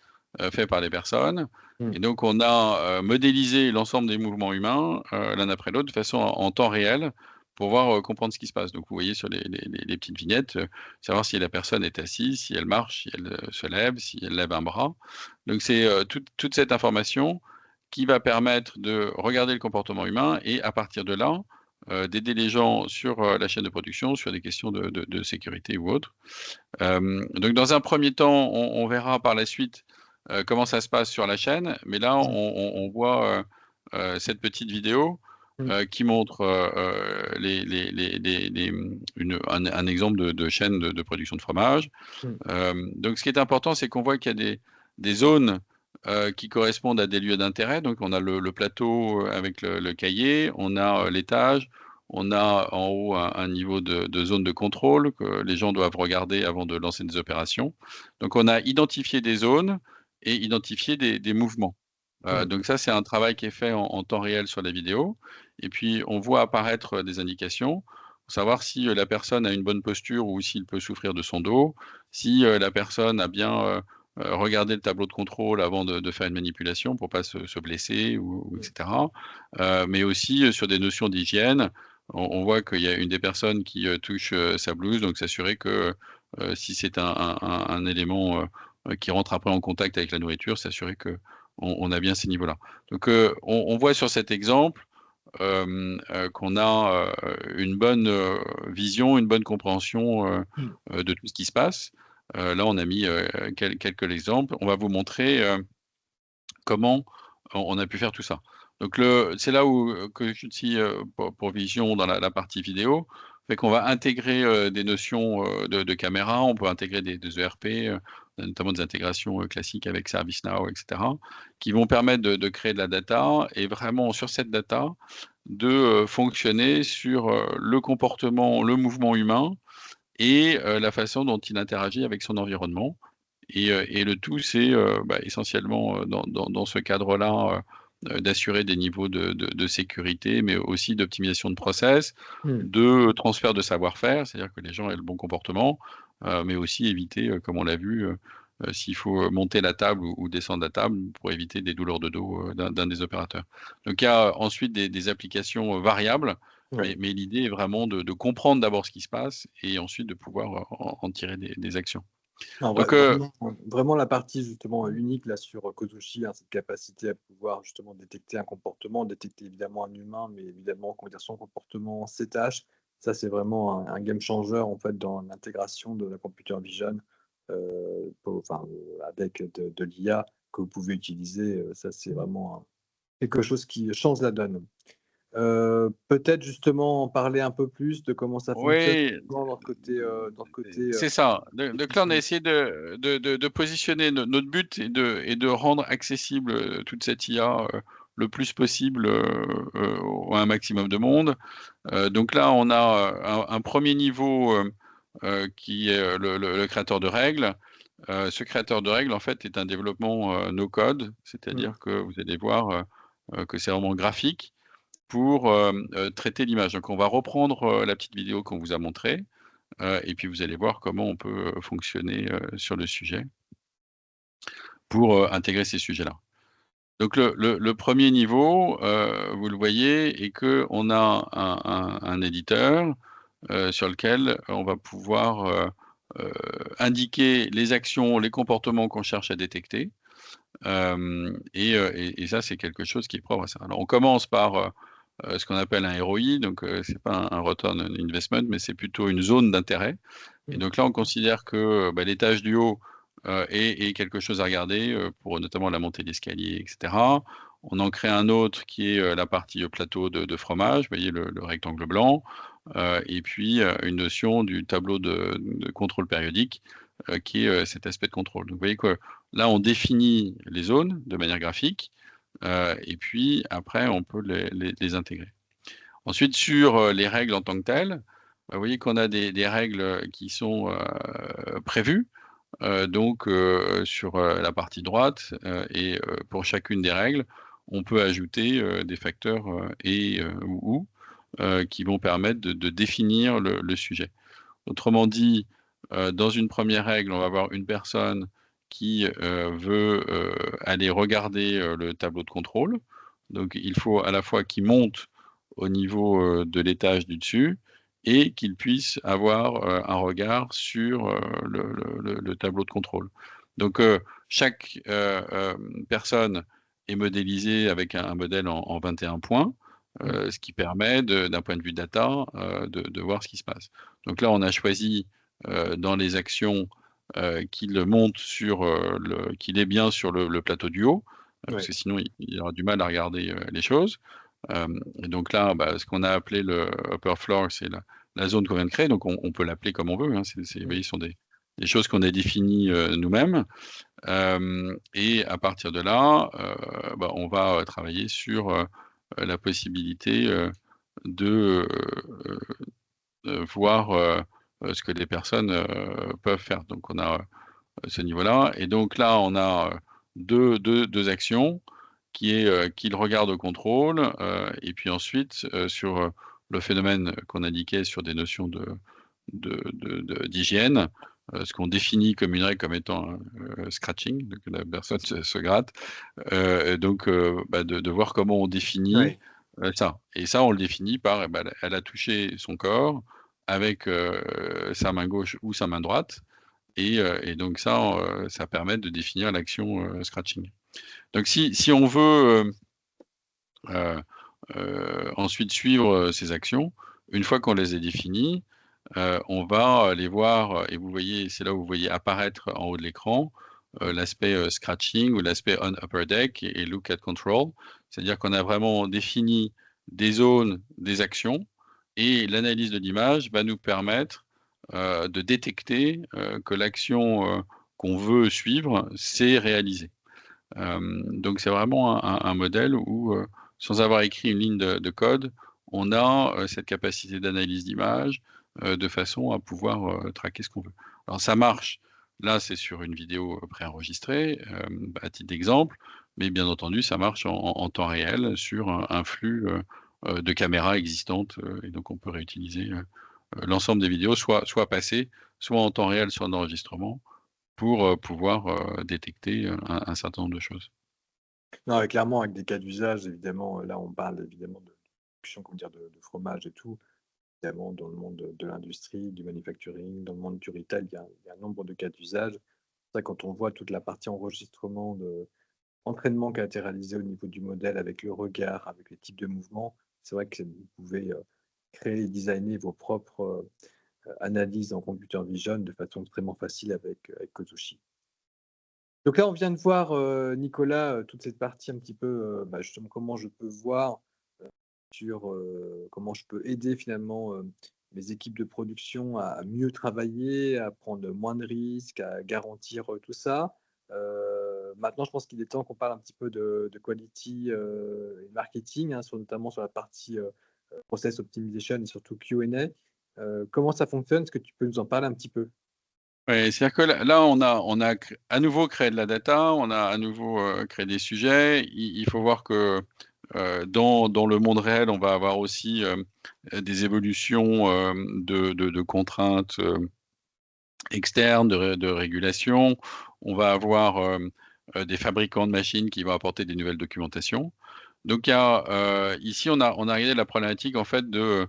fait par les personnes. Mmh. Et donc, on a modélisé l'ensemble des mouvements humains l'un après l'autre de façon en temps réel pour voir comprendre ce qui se passe. Donc, vous voyez sur les petites vignettes, savoir si la personne est assise, si elle marche, si elle se lève, si elle lève un bras. Donc, c'est toute cette information qui va permettre de regarder le comportement humain et à partir de là, d'aider les gens sur la chaîne de production, sur des questions de sécurité ou autres. Donc dans un premier temps, on verra par la suite comment ça se passe sur la chaîne, mais là, Mmh. on voit cette petite vidéo Mmh. qui montre un exemple de chaîne de production de fromage. Mmh. Donc ce qui est important, c'est qu'on voit qu'il y a des zones qui correspondent à des lieux d'intérêt. Donc on a le plateau avec le cahier, on a l'étage, on a en haut un niveau de zone de contrôle que les gens doivent regarder avant de lancer des opérations. Donc on a identifié des zones et identifié des mouvements. Mmh. Donc ça, c'est un travail qui est fait en temps réel sur la vidéo. Et puis on voit apparaître des indications pour savoir si la personne a une bonne posture ou s'il peut souffrir de son dos, si la personne a bien regarder le tableau de contrôle avant de faire une manipulation pour pas se blesser ou Mmh. etc. Mais aussi sur des notions d'hygiène. On voit qu'il y a une des personnes qui touche sa blouse, donc s'assurer que si c'est un élément qui rentre après en contact avec la nourriture, s'assurer que on a bien ces niveaux-là. Donc on voit sur cet exemple qu'on a une bonne vision, une bonne compréhension Mmh. de tout ce qui se passe. Là, on a mis quelques exemples. On va vous montrer comment on a pu faire tout ça. Donc c'est là où que j'utilise pour Vision dans la partie vidéo, fait qu'on va intégrer des notions de caméra, on peut intégrer des ERP, notamment des intégrations classiques avec ServiceNow, etc., qui vont permettre de créer de la data et vraiment sur cette data, de fonctionner sur le comportement, le mouvement humain et la façon dont il interagit avec son environnement. Et le tout, c'est essentiellement dans ce cadre-là d'assurer des niveaux de sécurité, mais aussi d'optimisation de process, de transfert de savoir-faire, c'est-à-dire que les gens aient le bon comportement, mais aussi éviter, comme on l'a vu, s'il faut monter la table ou descendre la table pour éviter des douleurs de dos d'un des opérateurs. Donc il y a ensuite des applications variables, Ouais. mais l'idée est vraiment de comprendre d'abord ce qui se passe et ensuite de pouvoir en tirer des actions. Non, Donc, vraiment la partie justement unique là sur Kozushi, hein, cette capacité à pouvoir justement détecter un comportement, détecter évidemment un humain, mais évidemment comment dire, son comportement, ses tâches. Ça, c'est vraiment un game changer en fait dans l'intégration de la computer vision, avec de l'IA que vous pouvez utiliser. Ça, c'est vraiment quelque chose qui change la donne. Peut-être justement en parler un peu plus de comment ça fonctionne oui, dans le côté, c'est ça. Donc là, on a efficient. essayé de positionner notre but et de rendre accessible toute cette IA le plus possible à un maximum de monde. Donc là, on a un premier niveau qui est le créateur de règles. Ce créateur de règles, en fait, est un développement no-code, Mmh. c'est-à-dire que vous allez voir que c'est vraiment graphique pour traiter l'image. Donc on va reprendre la petite vidéo qu'on vous a montrée. Et puis vous allez voir comment on peut fonctionner sur le sujet pour intégrer ces sujets-là. Donc le premier niveau, vous le voyez, est qu'on a un éditeur sur lequel on va pouvoir indiquer les actions, les comportements qu'on cherche à détecter. Et ça, c'est quelque chose qui est propre à ça. Alors on commence par ce qu'on appelle un ROI, donc c'est pas un return on investment, mais c'est plutôt une zone d'intérêt. Et Mmh. donc là, on considère que l'étage du haut est quelque chose à regarder pour notamment la montée d'escalier, etc. On en crée un autre qui est la partie plateau de fromage, vous voyez le rectangle blanc, et puis une notion du tableau de contrôle périodique qui est cet aspect de contrôle. Donc vous voyez que là, on définit les zones de manière graphique, et puis après, on peut les intégrer. Ensuite, sur les règles en tant que telles, vous voyez qu'on a des règles qui sont prévues, donc sur la partie droite, et pour chacune des règles, on peut ajouter des facteurs et ou qui vont permettre de définir le sujet. Autrement dit, dans une première règle, on va avoir une personne qui veut aller regarder le tableau de contrôle. Donc il faut à la fois qu'il monte au niveau de l'étage du dessus et qu'il puisse avoir un regard sur le tableau de contrôle. Donc chaque personne est modélisée avec un modèle en 21 points, Mmh. ce qui permet d'un point de vue data de voir ce qui se passe. Donc là, on a choisi dans les actions qu'il monte sur qu'il est bien sur le plateau du haut, parce Ouais. que sinon il aura du mal à regarder les choses. Et donc là, ce qu'on a appelé le upper floor, c'est la zone qu'on vient de créer, donc on peut l'appeler comme on veut, hein. Vous Mmh. voyez, ce sont des choses qu'on a définies nous-mêmes. Et à partir de là, on va travailler sur la possibilité de voir ce que les personnes peuvent faire. Donc on a ce niveau-là. Et donc là, on a deux actions qui est qu'il regarde au contrôle, et puis ensuite sur le phénomène qu'on indiquait sur des notions d'hygiène, ce qu'on définit comme une règle comme étant scratching, donc la personne se gratte, et donc de voir comment on définit Ouais. ça. Et ça, on le définit par, elle a touché son corps avec sa main gauche ou sa main droite, et donc ça, ça permet de définir l'action scratching. Donc si on veut ensuite suivre ces actions, une fois qu'on les a définies, on va les voir, et vous voyez, c'est là où vous voyez apparaître en haut de l'écran l'aspect scratching ou l'aspect on upper deck et look at control. C'est-à-dire qu'on a vraiment défini des zones, des actions, et l'analyse de l'image va nous permettre de détecter que l'action qu'on veut suivre s'est réalisée. Donc c'est vraiment un modèle où sans avoir écrit une ligne de code, on a cette capacité d'analyse d'image de façon à pouvoir traquer ce qu'on veut. Alors ça marche, là c'est sur une vidéo préenregistrée, à titre d'exemple, mais bien entendu ça marche en temps réel sur un flux de caméras existantes, et donc on peut réutiliser l'ensemble des vidéos, soit passées, soit en temps réel sur un enregistrement, pour pouvoir détecter un certain nombre de choses. Non, clairement, avec des cas d'usage, évidemment, là, on parle évidemment de production, comment dire, de fromage et tout. Évidemment, dans le monde de l'industrie, du manufacturing, dans le monde du retail, il y a un nombre de cas d'usage. C'est vrai, quand on voit toute la partie enregistrement, entraînement qui a été réalisé au niveau du modèle avec le regard, avec les types de mouvements, c'est vrai que vous pouvez créer et designer vos propres analyses en computer vision de façon extrêmement facile avec Kozushi. Donc là, on vient de voir, Nicolas, toute cette partie un petit peu, justement comment je peux voir sur, comment je peux aider finalement, mes équipes de production à mieux travailler, à prendre moins de risques, à garantir, tout ça. Maintenant, je pense qu'il est temps qu'on parle un petit peu de quality, et marketing, hein, notamment sur la partie, process optimization et surtout Q&A. Comment ça fonctionne? Est-ce que tu peux nous en parler un petit peu? Ouais, c'est-à-dire que là, on a à nouveau créé de la data, on a à nouveau créé des sujets. Il faut voir que dans le monde réel, on va avoir aussi des évolutions de contraintes externes, de régulation. On va avoir des fabricants de machines qui vont apporter des nouvelles documentations. Donc, ici, on a regardé la problématique en fait de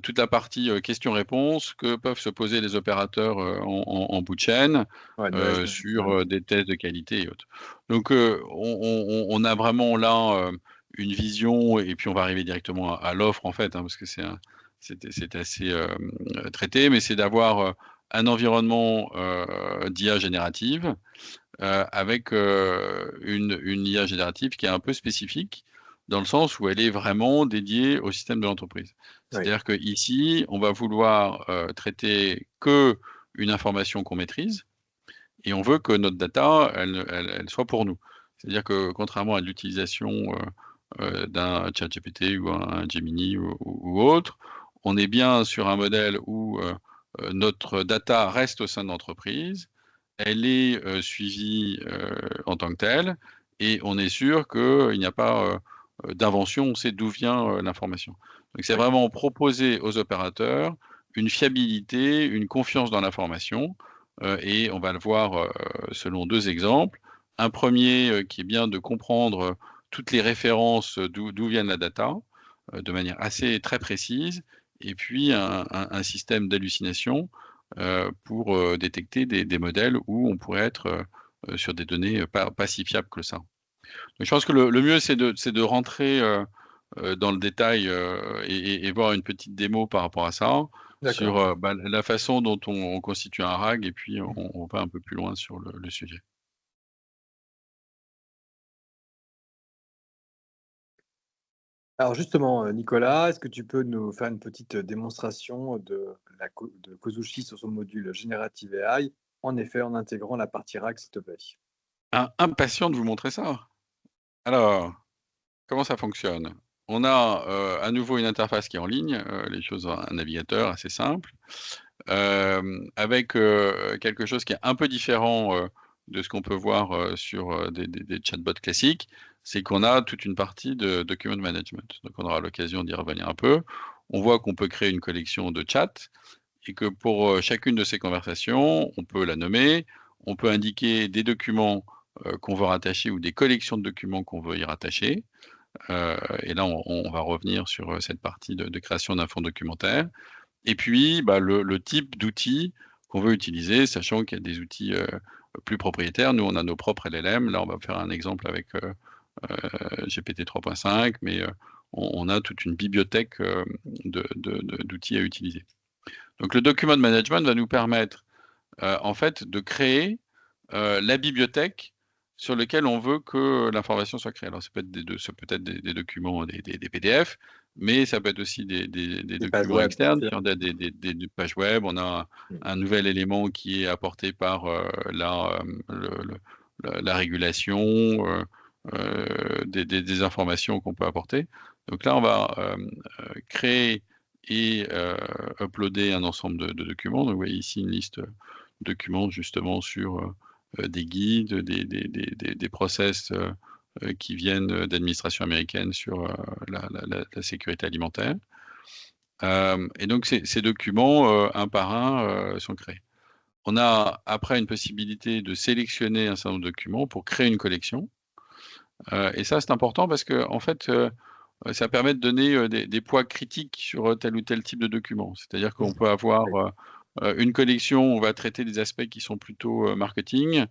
toute la partie questions-réponses que peuvent se poser les opérateurs en bout de chaîne Ouais, de management, sur des tests de qualité et autres. Donc, on a vraiment là une vision, et puis on va arriver directement à l'offre en fait, hein, parce que c'est assez traité, mais c'est d'avoir un environnement d'IA générative avec une IA générative qui est un peu spécifique, dans le sens où elle est vraiment dédiée au système de l'entreprise. oui. C'est-à-dire qu'ici, on va vouloir traiter que une information qu'on maîtrise, et on veut que notre data, elle soit pour nous. C'est-à-dire que contrairement à l'utilisation d'un ChatGPT ou un Gemini ou autre, on est bien sur un modèle où notre data reste au sein de l'entreprise, elle est suivie en tant que telle, et on est sûr qu'il n'y a pas d'invention, on sait d'où vient l'information. Donc c'est Oui. vraiment proposer aux opérateurs une fiabilité, une confiance dans l'information, et on va le voir selon deux exemples. Un premier qui est bien de comprendre toutes les références d'où vient la data, de manière assez très précise, et puis un système d'hallucination pour détecter des modèles où on pourrait être sur des données pas si fiables que ça. Donc je pense que le mieux, c'est de rentrer dans le détail et voir une petite démo par rapport à ça, D'accord. sur la façon dont on constitue un RAG, et puis on va un peu plus loin sur le sujet. Alors justement, Nicolas, est-ce que tu peux nous faire une petite démonstration de Kozushi sur son module Generative AI, en effet, en intégrant la partie RAG, s'il te plaît? Impatient de vous montrer ça. Alors, comment ça fonctionne? On a à nouveau une interface qui est en ligne, les choses, un navigateur assez simple, avec quelque chose qui est un peu différent de ce qu'on peut voir sur des chatbots classiques, c'est qu'on a toute une partie de document management. Donc on aura l'occasion d'y revenir un peu. On voit qu'on peut créer une collection de chats, et que pour chacune de ces conversations, on peut la nommer, on peut indiquer des documents qu'on veut rattacher, ou des collections de documents qu'on veut y rattacher. Et là, on va revenir sur cette partie de création d'un fonds documentaire. Et puis, le type d'outils qu'on veut utiliser, sachant qu'il y a des outils plus propriétaires. Nous, on a nos propres LLM. Là, on va faire un exemple avec GPT 3.5, mais on a toute une bibliothèque d'outils à utiliser. Donc, le document management va nous permettre, en fait, de créer la bibliothèque sur lequel on veut que l'information soit créée. Alors, ça peut être des documents, des PDF, mais ça peut être aussi des Des pages documents web, bien externes, sûr. sur des pages web. On a Mmh. un nouvel élément qui est apporté par la régulation, des informations qu'on peut apporter. Donc là, on va créer et uploader un ensemble de documents. Donc, vous voyez ici une liste de documents justement sur des guides, des process qui viennent d'administrations américaines sur la sécurité alimentaire. Et donc, ces documents, un par un, sont créés. On a après une possibilité de sélectionner un certain nombre de documents pour créer une collection. Et ça, c'est important parce que, en fait, ça permet de donner des poids critiques sur tel ou tel type de document. C'est-à-dire qu'on peut avoir une collection, on va traiter des aspects qui sont plutôt marketing,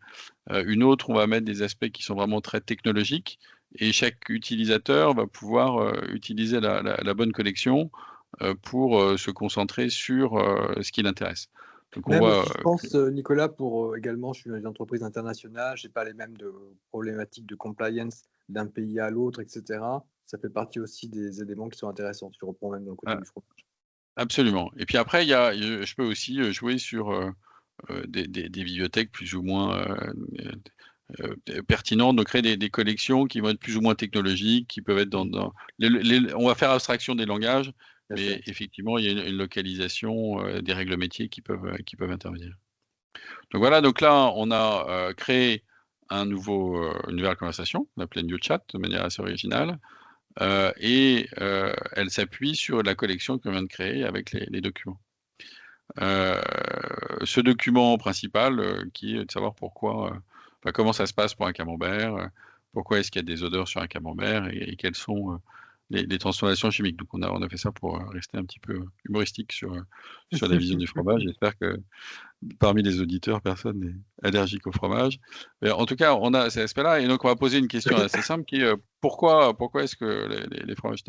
une autre, on va mettre des aspects qui sont vraiment très technologiques, et chaque utilisateur va pouvoir utiliser la bonne collection pour se concentrer sur ce qui l'intéresse. Donc on Même voit, aussi, je pense, Nicolas, pour également, je suis dans une entreprise internationale, je n'ai pas les mêmes problématiques de compliance d'un pays à l'autre, etc. Ça fait partie aussi des éléments qui sont intéressants. Je reprends même dans le côté du fromage. absolument. Et puis après, je peux aussi jouer sur des bibliothèques plus ou moins pertinentes, de créer des collections qui vont être plus ou moins technologiques, qui peuvent être on va faire abstraction des langages, mais effectivement, il y a une localisation des règles métiers qui peuvent intervenir. Donc voilà, donc là, on a créé une nouvelle conversation, on l'appelait New Chat, de manière assez originale, et elle s'appuie sur la collection qu'on vient de créer avec les documents. Ce document principal qui est de savoir comment ça se passe pour un camembert, pourquoi est-ce qu'il y a des odeurs sur un camembert et quelles sont les transformations chimiques. Donc on a fait ça pour rester un petit peu humoristique sur la vision du fromage. J'espère que parmi les auditeurs, personne n'est allergique au fromage. Mais en tout cas, on a cet aspect-là, et donc on va poser une question assez simple qui est pourquoi est-ce que les fromages,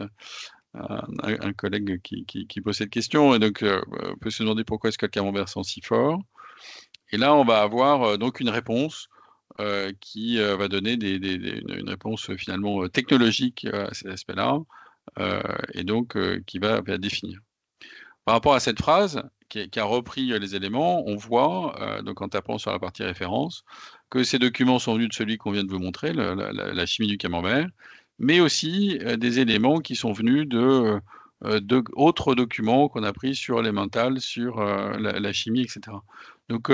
un collègue qui pose cette question, et donc on peut se demander pourquoi est-ce que le camembert sent si fort. Et là, on va avoir donc une réponse qui va donner une réponse finalement technologique à cet aspect-là, et donc qui va définir. Par rapport à cette phrase, qui a repris les éléments, on voit, donc en tapant sur la partie référence, que ces documents sont venus de celui qu'on vient de vous montrer, la chimie du camembert, mais aussi des éléments qui sont venus d'autres documents qu'on a pris sur les mentales, sur la chimie, etc. Donc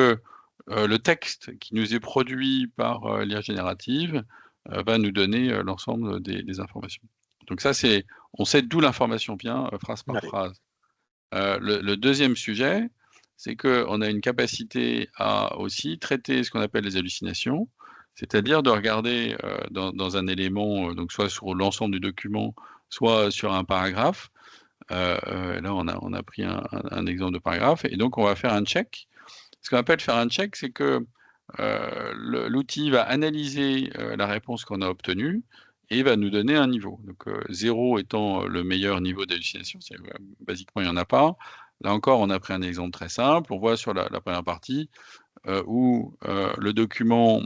le texte qui nous est produit par l'IA générative va nous donner l'ensemble des informations. Donc ça, on sait d'où l'information vient, phrase par phrase. Le deuxième sujet, c'est qu'on a une capacité à aussi traiter ce qu'on appelle les hallucinations, c'est-à-dire de regarder dans un élément, donc soit sur l'ensemble du document, soit sur un paragraphe. Là, on a pris un exemple de paragraphe, et donc on va faire un check. Ce qu'on appelle faire un check, c'est que l'outil va analyser la réponse qu'on a obtenue et va nous donner un niveau. Donc 0 étant le meilleur niveau d'hallucination, basiquement il n'y en a pas. Là encore, on a pris un exemple très simple. On voit sur la première partie où le document,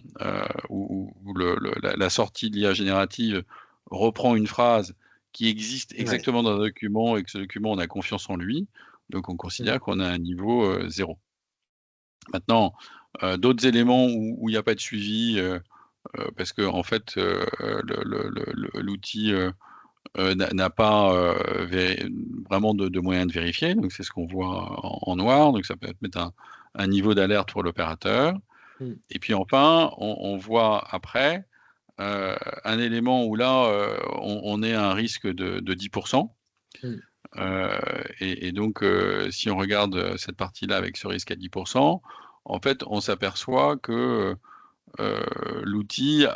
où la sortie de l'IA générative reprend une phrase qui existe exactement dans un document, et que ce document, on a confiance en lui. Donc on considère qu'on a un niveau 0. Maintenant, d'autres éléments où il n'y a pas de suivi, parce que en fait, l'outil n'a pas vraiment de moyens de vérifier. Donc c'est ce qu'on voit en noir. Donc ça peut mettre un niveau d'alerte pour l'opérateur. Et puis enfin, on voit après un élément où là, on est à un risque de 10%. Et donc, si on regarde cette partie-là avec ce risque à 10%, en fait, on s'aperçoit que l'outil est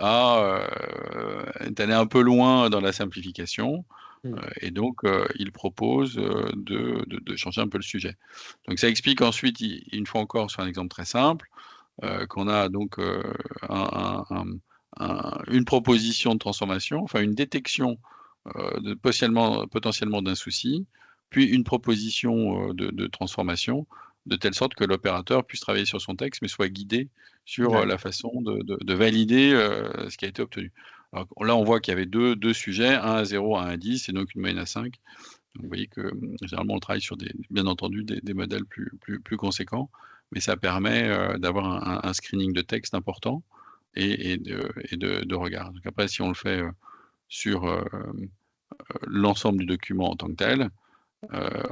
allé un peu loin dans la simplification, et donc il propose de changer un peu le sujet. Donc ça explique ensuite, une fois encore sur un exemple très simple, qu'on a donc une proposition de transformation, enfin une détection potentiellement d'un souci, puis une proposition de transformation, de telle sorte que l'opérateur puisse travailler sur son texte, mais soit guidé sur la façon de valider ce qui a été obtenu. Alors, là, on voit qu'il y avait deux sujets, un à 0, un à 10, et donc une moyenne à 5. Donc, vous voyez que généralement, on travaille sur bien entendu des modèles plus conséquents, mais ça permet d'avoir un screening de texte important, et de regard. Donc après, si on le fait sur l'ensemble du document en tant que tel,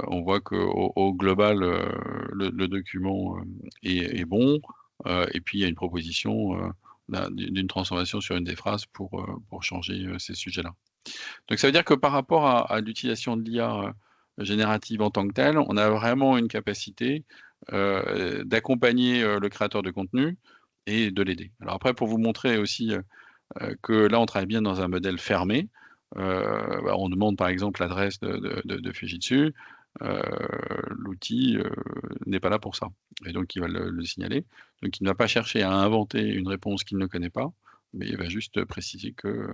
on voit qu'au global, le document est bon, et puis il y a une proposition d'une transformation sur une des phrases pour changer ces sujets-là. Donc ça veut dire que par rapport à l'utilisation de l'IA générative en tant que telle, on a vraiment une capacité d'accompagner le créateur de contenu et de l'aider. Alors après, pour vous montrer aussi que là, on travaille bien dans un modèle fermé. On demande par exemple l'adresse de Fujitsu. L'outil n'est pas là pour ça. Et donc, il va le signaler. Donc, il ne va pas chercher à inventer une réponse qu'il ne connaît pas, mais il va juste préciser que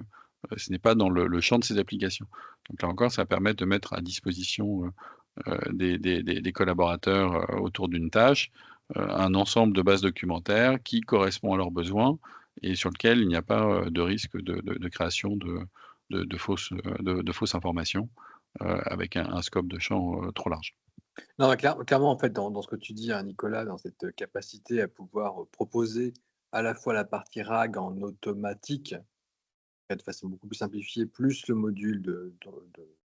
ce n'est pas dans le champ de ses applications. Donc là encore, ça permet de mettre à disposition des collaborateurs autour d'une tâche un ensemble de bases documentaires qui correspond à leurs besoins et sur lequel il n'y a pas de risque de création de fausses informations avec un scope de champ trop large. Non, clairement, en fait, dans ce que tu dis, hein, Nicolas, dans cette capacité à pouvoir proposer à la fois la partie RAG en automatique, de façon beaucoup plus simplifiée, plus le module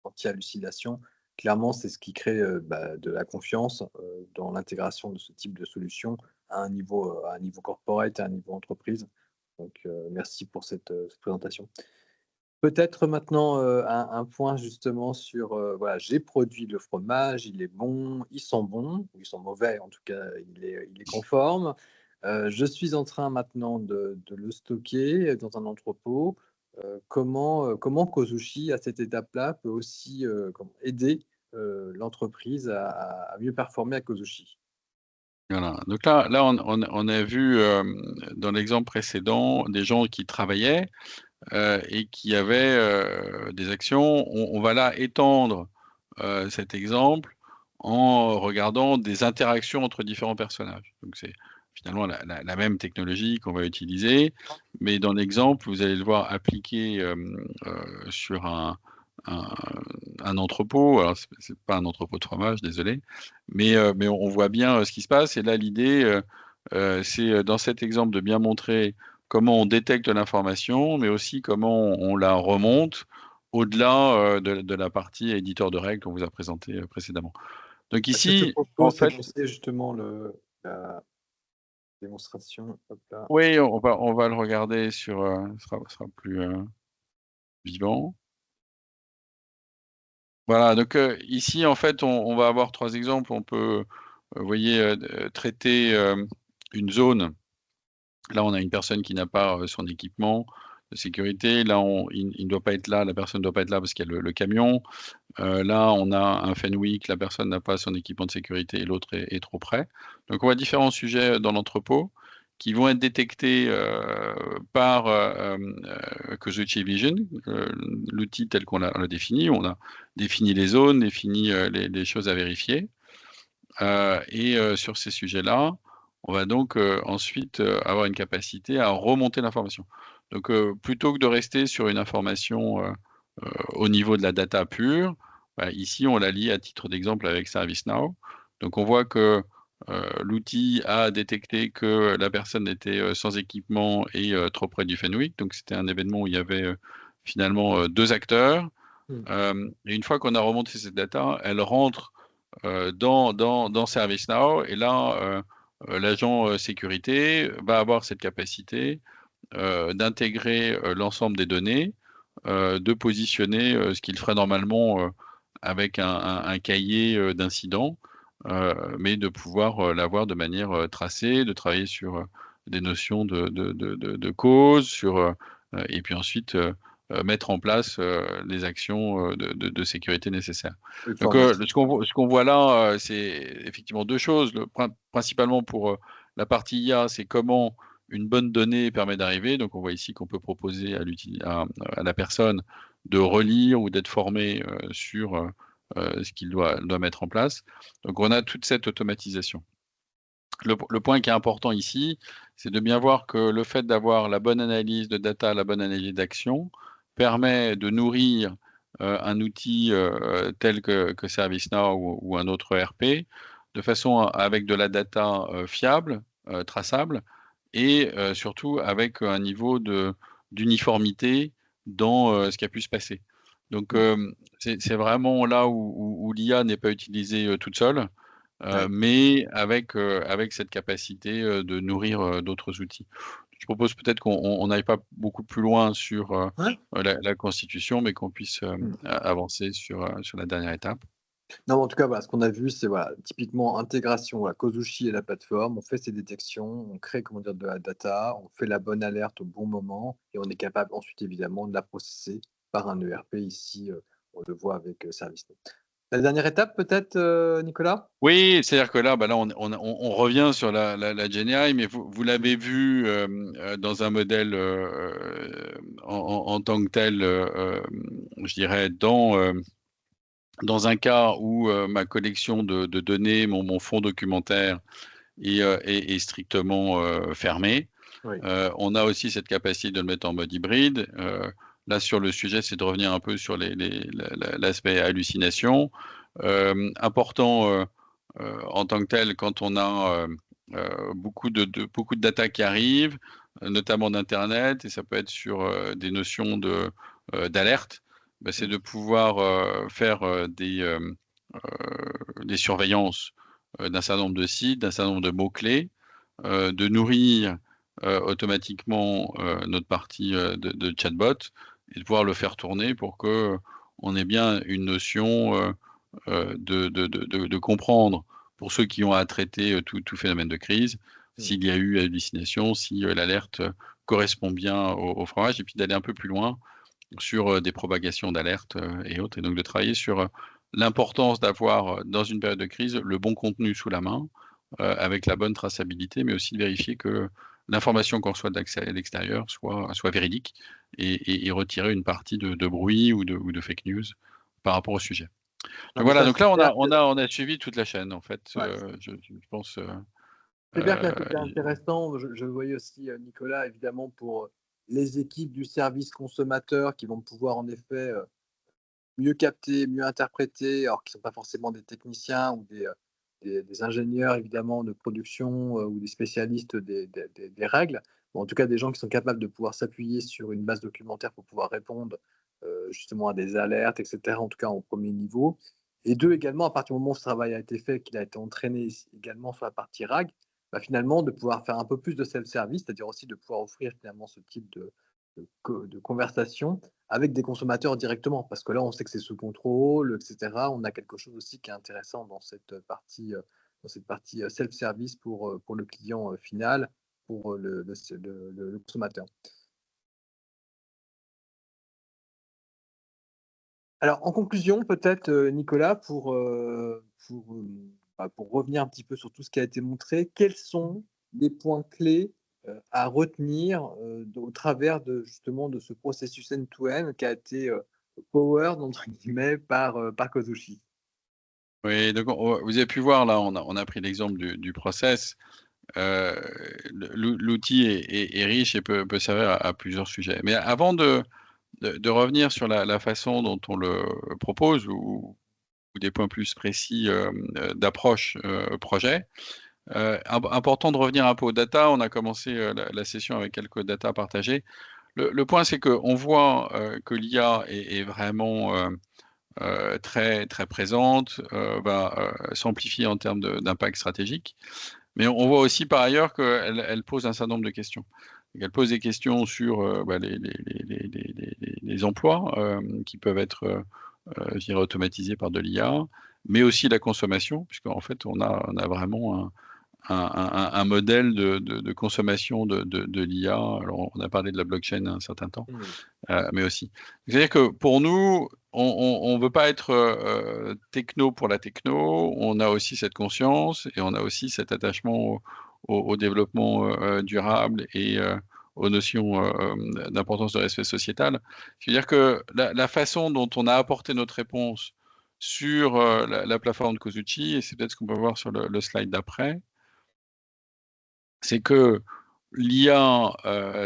d'anti-hallucination, clairement, c'est ce qui crée de la confiance dans l'intégration de ce type de solution à un niveau corporate, à un niveau entreprise. Donc, merci pour cette présentation. Peut-être maintenant un point justement sur, voilà, j'ai produit le fromage, il est bon, il sent bon, ou il sent mauvais, en tout cas, il est conforme. Je suis en train maintenant de le stocker dans un entrepôt. Comment Kozuchi, à cette étape-là, peut aussi aider l'entreprise à mieux performer à Kozuchi? Voilà. Donc là on a vu dans l'exemple précédent des gens qui travaillaient et qui avaient des actions. On va là étendre cet exemple en regardant des interactions entre différents personnages. Donc c'est finalement la même technologie qu'on va utiliser, mais dans l'exemple, vous allez le voir appliqué sur un entrepôt. Alors c'est pas un entrepôt de fromage, désolé, mais on voit bien ce qui se passe. Et là, l'idée, c'est dans cet exemple de bien montrer comment on détecte l'information, mais aussi comment on la remonte au-delà de la partie éditeur de règles qu'on vous a présenté précédemment. Donc Est-ce que je te ici, en propose de fait, lancer justement la démonstration? Hop là. oui, on va le regarder sur, sera plus vivant. Voilà, donc ici, en fait, on va avoir 3 exemples. On peut, vous voyez, traiter une zone. Là, on a une personne qui n'a pas son équipement de sécurité. Là, il ne doit pas être là, la personne ne doit pas être là parce qu'il y a le camion. Là, on a un Fenwick, la personne n'a pas son équipement de sécurité et l'autre est trop près. Donc on voit différents sujets dans l'entrepôt qui vont être détectés par Kozuchi Vision, l'outil tel qu'on l'a défini. On a défini les zones, défini les choses à vérifier. Et sur ces sujets-là, on va donc ensuite avoir une capacité à remonter l'information. Donc plutôt que de rester sur une information au niveau de la data pure, bah, ici on la lie à titre d'exemple avec ServiceNow. Donc on voit que l'outil a détecté que la personne était sans équipement et trop près du Fenwick. Donc c'était un événement où il y avait finalement 2 acteurs. Et une fois qu'on a remonté cette data, elle rentre dans ServiceNow et là, l'agent sécurité va avoir cette capacité d'intégrer l'ensemble des données, de positionner ce qu'il ferait normalement avec un cahier d'incidents, mais de pouvoir l'avoir de manière tracée, de travailler sur des notions de cause, et puis ensuite mettre en place les actions de sécurité nécessaires. Donc ce qu'on voit là, c'est effectivement 2 choses. Principalement pour la partie IA, c'est comment une bonne donnée permet d'arriver. Donc on voit ici qu'on peut proposer à la personne de relire ou d'être formé sur ce qu'il doit mettre en place. Donc on a toute cette automatisation. Le point qui est important ici, c'est de bien voir que le fait d'avoir la bonne analyse de data, la bonne analyse d'action, permet de nourrir un outil tel que ServiceNow ou un autre ERP, de façon avec de la data fiable, traçable, et surtout avec un niveau d'uniformité dans ce qui a pu se passer. Donc, c'est vraiment là où l'IA n'est pas utilisée toute seule, mais avec cette capacité de nourrir d'autres outils. Je propose peut-être qu'on n'aille pas beaucoup plus loin sur la constitution, mais qu'on puisse avancer sur la dernière étape. Non, en tout cas, voilà, ce qu'on a vu, c'est voilà, typiquement intégration, Kozushi et la plateforme. On fait ces détections, on crée comment dire, de la data, on fait la bonne alerte au bon moment et on est capable ensuite, évidemment, de la processer par un ERP. Ici, on le voit avec ServiceNow. La dernière étape, peut-être, Nicolas? Oui, c'est-à-dire que là, là, on revient sur la GenAI, mais vous l'avez vu dans un modèle en tant que tel, je dirais, dans un cas où ma collection de données, mon fonds documentaire est strictement fermé. Oui. On a aussi cette capacité de le mettre en mode hybride. Là, sur le sujet, c'est de revenir un peu sur l'aspect hallucination. Important en tant que tel, quand on a beaucoup de data qui arrivent, notamment d'Internet, et ça peut être sur des notions d'alerte, c'est de pouvoir faire des surveillances d'un certain nombre de sites, d'un certain nombre de mots-clés, de nourrir automatiquement notre partie de chatbot et de pouvoir le faire tourner pour que on ait bien une notion de comprendre, pour ceux qui ont à traiter tout phénomène de crise, s'il y a eu hallucination, si l'alerte correspond bien au fromage, et puis d'aller un peu plus loin sur des propagations d'alerte et autres, et donc de travailler sur l'importance d'avoir, dans une période de crise, le bon contenu sous la main, avec la bonne traçabilité, mais aussi de vérifier que l'information qu'on reçoit à l'extérieur soit véridique et retirer une partie de bruit ou de fake news par rapport au sujet. Non, Donc mais voilà, ça, donc c'est là clair que on a suivi toute la chaîne en fait, ouais, je pense, c'est clair que là, c'était intéressant. Je le voyais aussi, Nicolas, évidemment, pour les équipes du service consommateur qui vont pouvoir en effet mieux capter, mieux interpréter, alors qu'ils ne sont pas forcément des techniciens ou des ingénieurs évidemment de production ou des spécialistes des règles. Bon, en tout cas, des gens qui sont capables de pouvoir s'appuyer sur une base documentaire pour pouvoir répondre justement à des alertes, etc., en tout cas en premier niveau. Et deux, également, à partir du moment où ce travail a été fait, qu'il a été entraîné également sur la partie RAG, bah, finalement, de pouvoir faire un peu plus de self-service, c'est-à-dire aussi de pouvoir offrir finalement ce type de conversation avec des consommateurs directement. Parce que là, on sait que c'est sous contrôle, etc. On a quelque chose aussi qui est intéressant dans cette partie self-service pour le client final, pour le consommateur. Alors, en conclusion, peut-être, Nicolas, pour revenir un petit peu sur tout ce qui a été montré, quels sont les points clés à retenir au travers justement de ce processus end-to-end qui a été powered, entre guillemets, par Kozushi? oui, donc vous avez pu voir là, on a pris l'exemple du process. L'outil est riche et peut servir à plusieurs sujets. Mais avant de revenir sur la façon dont on le propose ou des points plus précis, d'approche, projet, important de revenir un peu aux data. On a commencé, la session avec quelques data partagées. Le point, c'est qu'on voit, que l'IA est vraiment, très, très présente, va, s'amplifier en termes d'impact stratégique. Mais on voit aussi par ailleurs qu'elle pose un certain nombre de questions. Donc elle pose des questions sur, les emplois, qui peuvent être, je dirais automatisés par de l'IA, mais aussi la consommation, puisqu'en fait on a vraiment un modèle de consommation de l'IA. Alors on a parlé de la blockchain un certain temps, mais aussi. C'est-à-dire que pour nous, on veut pas être, techno pour la techno, on a aussi cette conscience et on a aussi cet attachement au développement, durable et aux notions, d'importance de respect sociétal. C'est-à-dire que la façon dont on a apporté notre réponse sur, la plateforme de Kozuchi, et c'est peut-être ce qu'on peut voir sur le slide d'après, c'est que l'IA,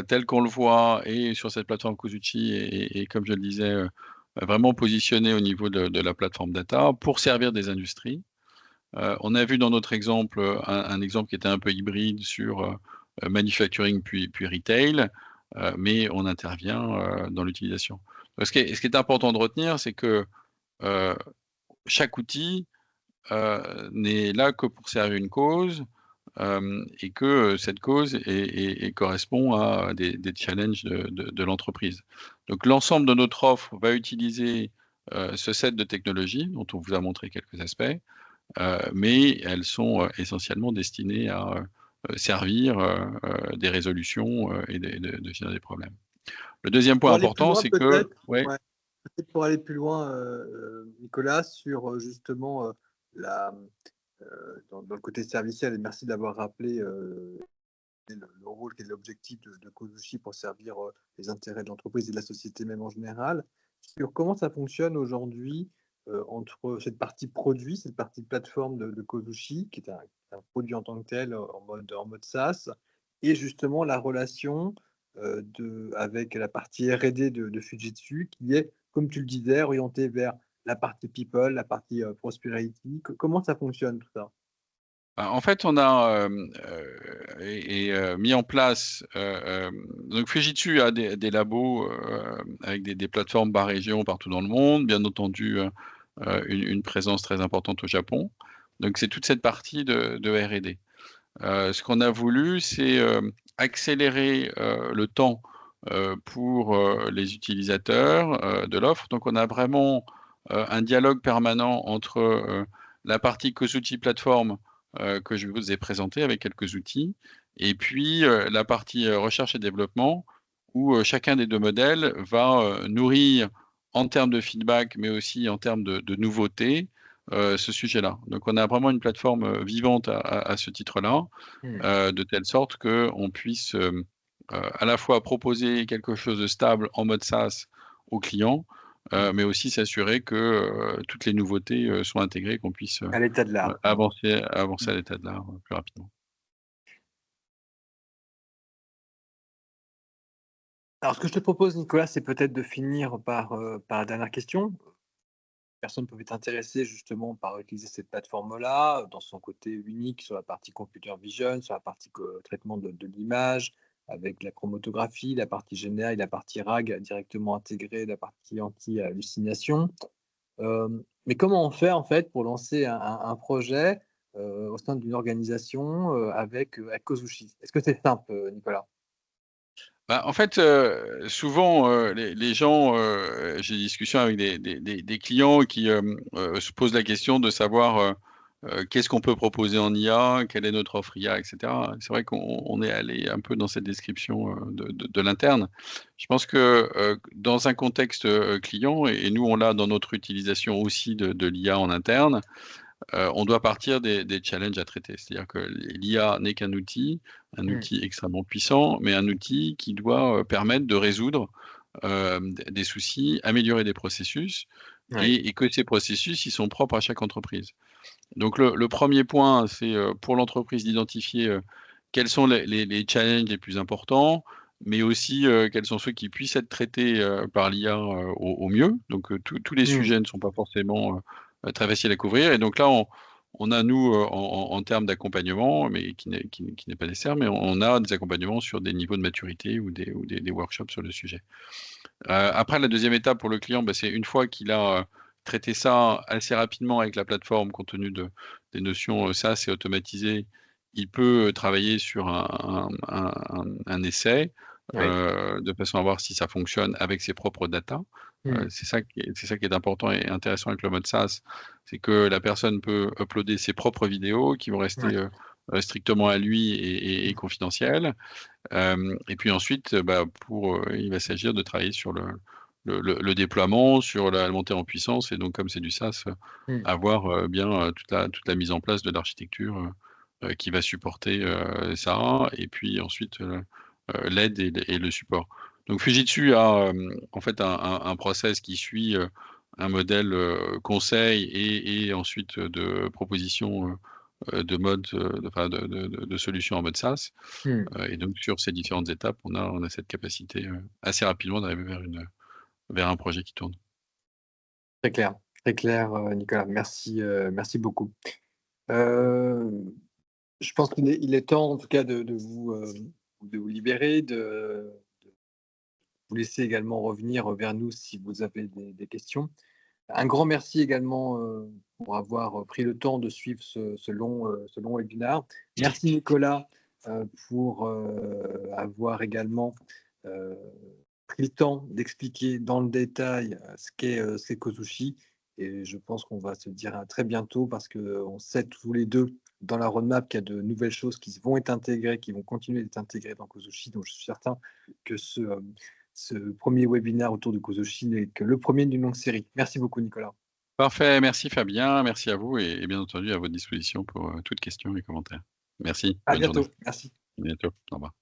tel qu'on le voit et sur cette plateforme Kozuchi et comme je le disais, vraiment positionné au niveau de la plateforme data pour servir des industries. On a vu dans notre exemple, un exemple qui était un peu hybride sur, manufacturing puis retail, mais on intervient dans l'utilisation. Ce qui est important de retenir, c'est que chaque outil n'est là que pour servir une cause, et que cette cause correspond à des challenges de l'entreprise. Donc l'ensemble de notre offre va utiliser ce set de technologies dont on vous a montré quelques aspects, mais elles sont essentiellement destinées à servir des résolutions et de finir des problèmes. Le deuxième point Pour aller plus important, loin c'est que peut-être, ouais. ouais, peut-être pour aller plus loin, Nicolas, sur, justement, la, dans le côté serviciel, et merci d'avoir rappelé, le rôle et l'objectif de Kozushi pour servir, les intérêts de l'entreprise et de la société même en général. Sur comment ça fonctionne aujourd'hui, entre cette partie produit, cette partie plateforme de Kozushi, qui est un produit en tant que tel, en mode SaaS, et justement la relation, avec la partie R&D de Fujitsu, qui est, comme tu le disais, orientée vers la partie people, la partie, prosperity. Comment ça fonctionne tout ça? Bah, en fait, on a, mis en place, donc Fujitsu a des labos, avec des plateformes par région partout dans le monde, bien entendu, une présence très importante au Japon. Donc c'est toute cette partie de R&D. Ce qu'on a voulu, c'est, accélérer, le temps, pour, les utilisateurs, de l'offre. Donc on a vraiment, un dialogue permanent entre, la partie Kozuchi Platform, que je vous ai présentée avec quelques outils et puis, la partie, recherche et développement où, chacun des 2 modèles va, nourrir en termes de feedback, mais aussi en termes de nouveautés, ce sujet-là. Donc on a vraiment une plateforme, vivante à ce titre-là, Mmh. de telle sorte qu'on puisse, à la fois proposer quelque chose de stable en mode SaaS aux clients, Mmh. mais aussi s'assurer que, toutes les nouveautés, sont intégrées, qu'on puisse, À l'état de l'art. avancer Mmh. à l'état de l'art, plus rapidement. Alors, ce que je te propose, Nicolas, c'est peut-être de finir par la dernière question. Personne peut être intéressée justement par utiliser cette plateforme-là, dans son côté unique sur la partie computer vision, sur la partie traitement de l'image, avec la chromatographie, la partie GNR, la partie RAG directement intégrée, la partie anti-hallucination. Mais comment on fait en fait pour lancer un projet au sein d'une organisation avec Kozushi? Est-ce que c'est simple, Nicolas? Bah, en fait, souvent, les gens, j'ai des discussions avec des clients qui, se posent la question de savoir, qu'est-ce qu'on peut proposer en IA? Quelle est notre offre IA et cetera. C'est vrai qu'on est allé un peu dans cette description, de l'interne. Je pense que, dans un contexte, client et nous on l'a dans notre utilisation aussi de l'IA en interne, on doit partir des challenges à traiter. C'est-à-dire que l'IA n'est qu'un outil, un Mmh. outil extrêmement puissant, mais un outil qui doit, permettre de résoudre, des soucis, améliorer des processus Oui. et que ces processus, ils sont propres à chaque entreprise. Donc le 1er point, c'est, pour l'entreprise d'identifier, quels sont les challenges les plus importants, mais aussi, quels sont ceux qui puissent être traités, par l'IA, au mieux. Donc, tous les Mmh. sujets ne sont pas forcément, très faciles à couvrir et donc là, on a nous, en termes d'accompagnement, mais qui n'est pas nécessaire, mais on a des accompagnements sur des niveaux de maturité ou des workshops sur le sujet. Après la deuxième étape pour le client, bah, c'est une fois qu'il a, traité ça assez rapidement avec la plateforme compte tenu des notions, SaaS et automatisées, il peut, travailler sur un essai, Oui. de façon à voir si ça fonctionne avec ses propres data. Mmh. C'est ça qui est important et intéressant avec le mode SaaS, c'est que la personne peut uploader ses propres vidéos qui vont rester, Ouais. strictement à lui et Mmh. confidentielles. Et puis ensuite, bah, il va s'agir de travailler sur le déploiement, sur la montée en puissance et donc comme c'est du SaaS, Mmh. avoir, bien, toute la mise en place de l'architecture, qui va supporter, ça et puis ensuite, l'aide et le support. Donc Fujitsu a, en fait un process qui suit, un modèle, conseil et ensuite, de proposition, de mode, enfin de solutions en mode SaaS. Mmh. Et donc sur ces différentes étapes, on a cette capacité, assez rapidement d'arriver vers un projet qui tourne. Très clair, Nicolas. Merci beaucoup. Heu Je pense qu'il est temps, en tout cas, de vous libérer, de vous laisser également revenir vers nous si vous avez des questions. Un grand merci également pour avoir pris le temps de suivre ce long webinaire. Merci Nicolas pour avoir également pris le temps d'expliquer dans le détail ce qu'est Kozushi. Et je pense qu'on va se dire à très bientôt parce qu'on sait tous les deux dans la roadmap qu'il y a de nouvelles choses qui vont être intégrées, qui vont continuer d'être intégrées dans Kozushi. Donc je suis certain que ce premier webinaire autour de Kozushi n'est que le premier d'une longue série. Merci beaucoup Nicolas. Parfait, merci Fabien, merci à vous et bien entendu à votre disposition pour toute question et commentaire. Merci, À bonne journée. bientôt. Merci. À bientôt, au revoir.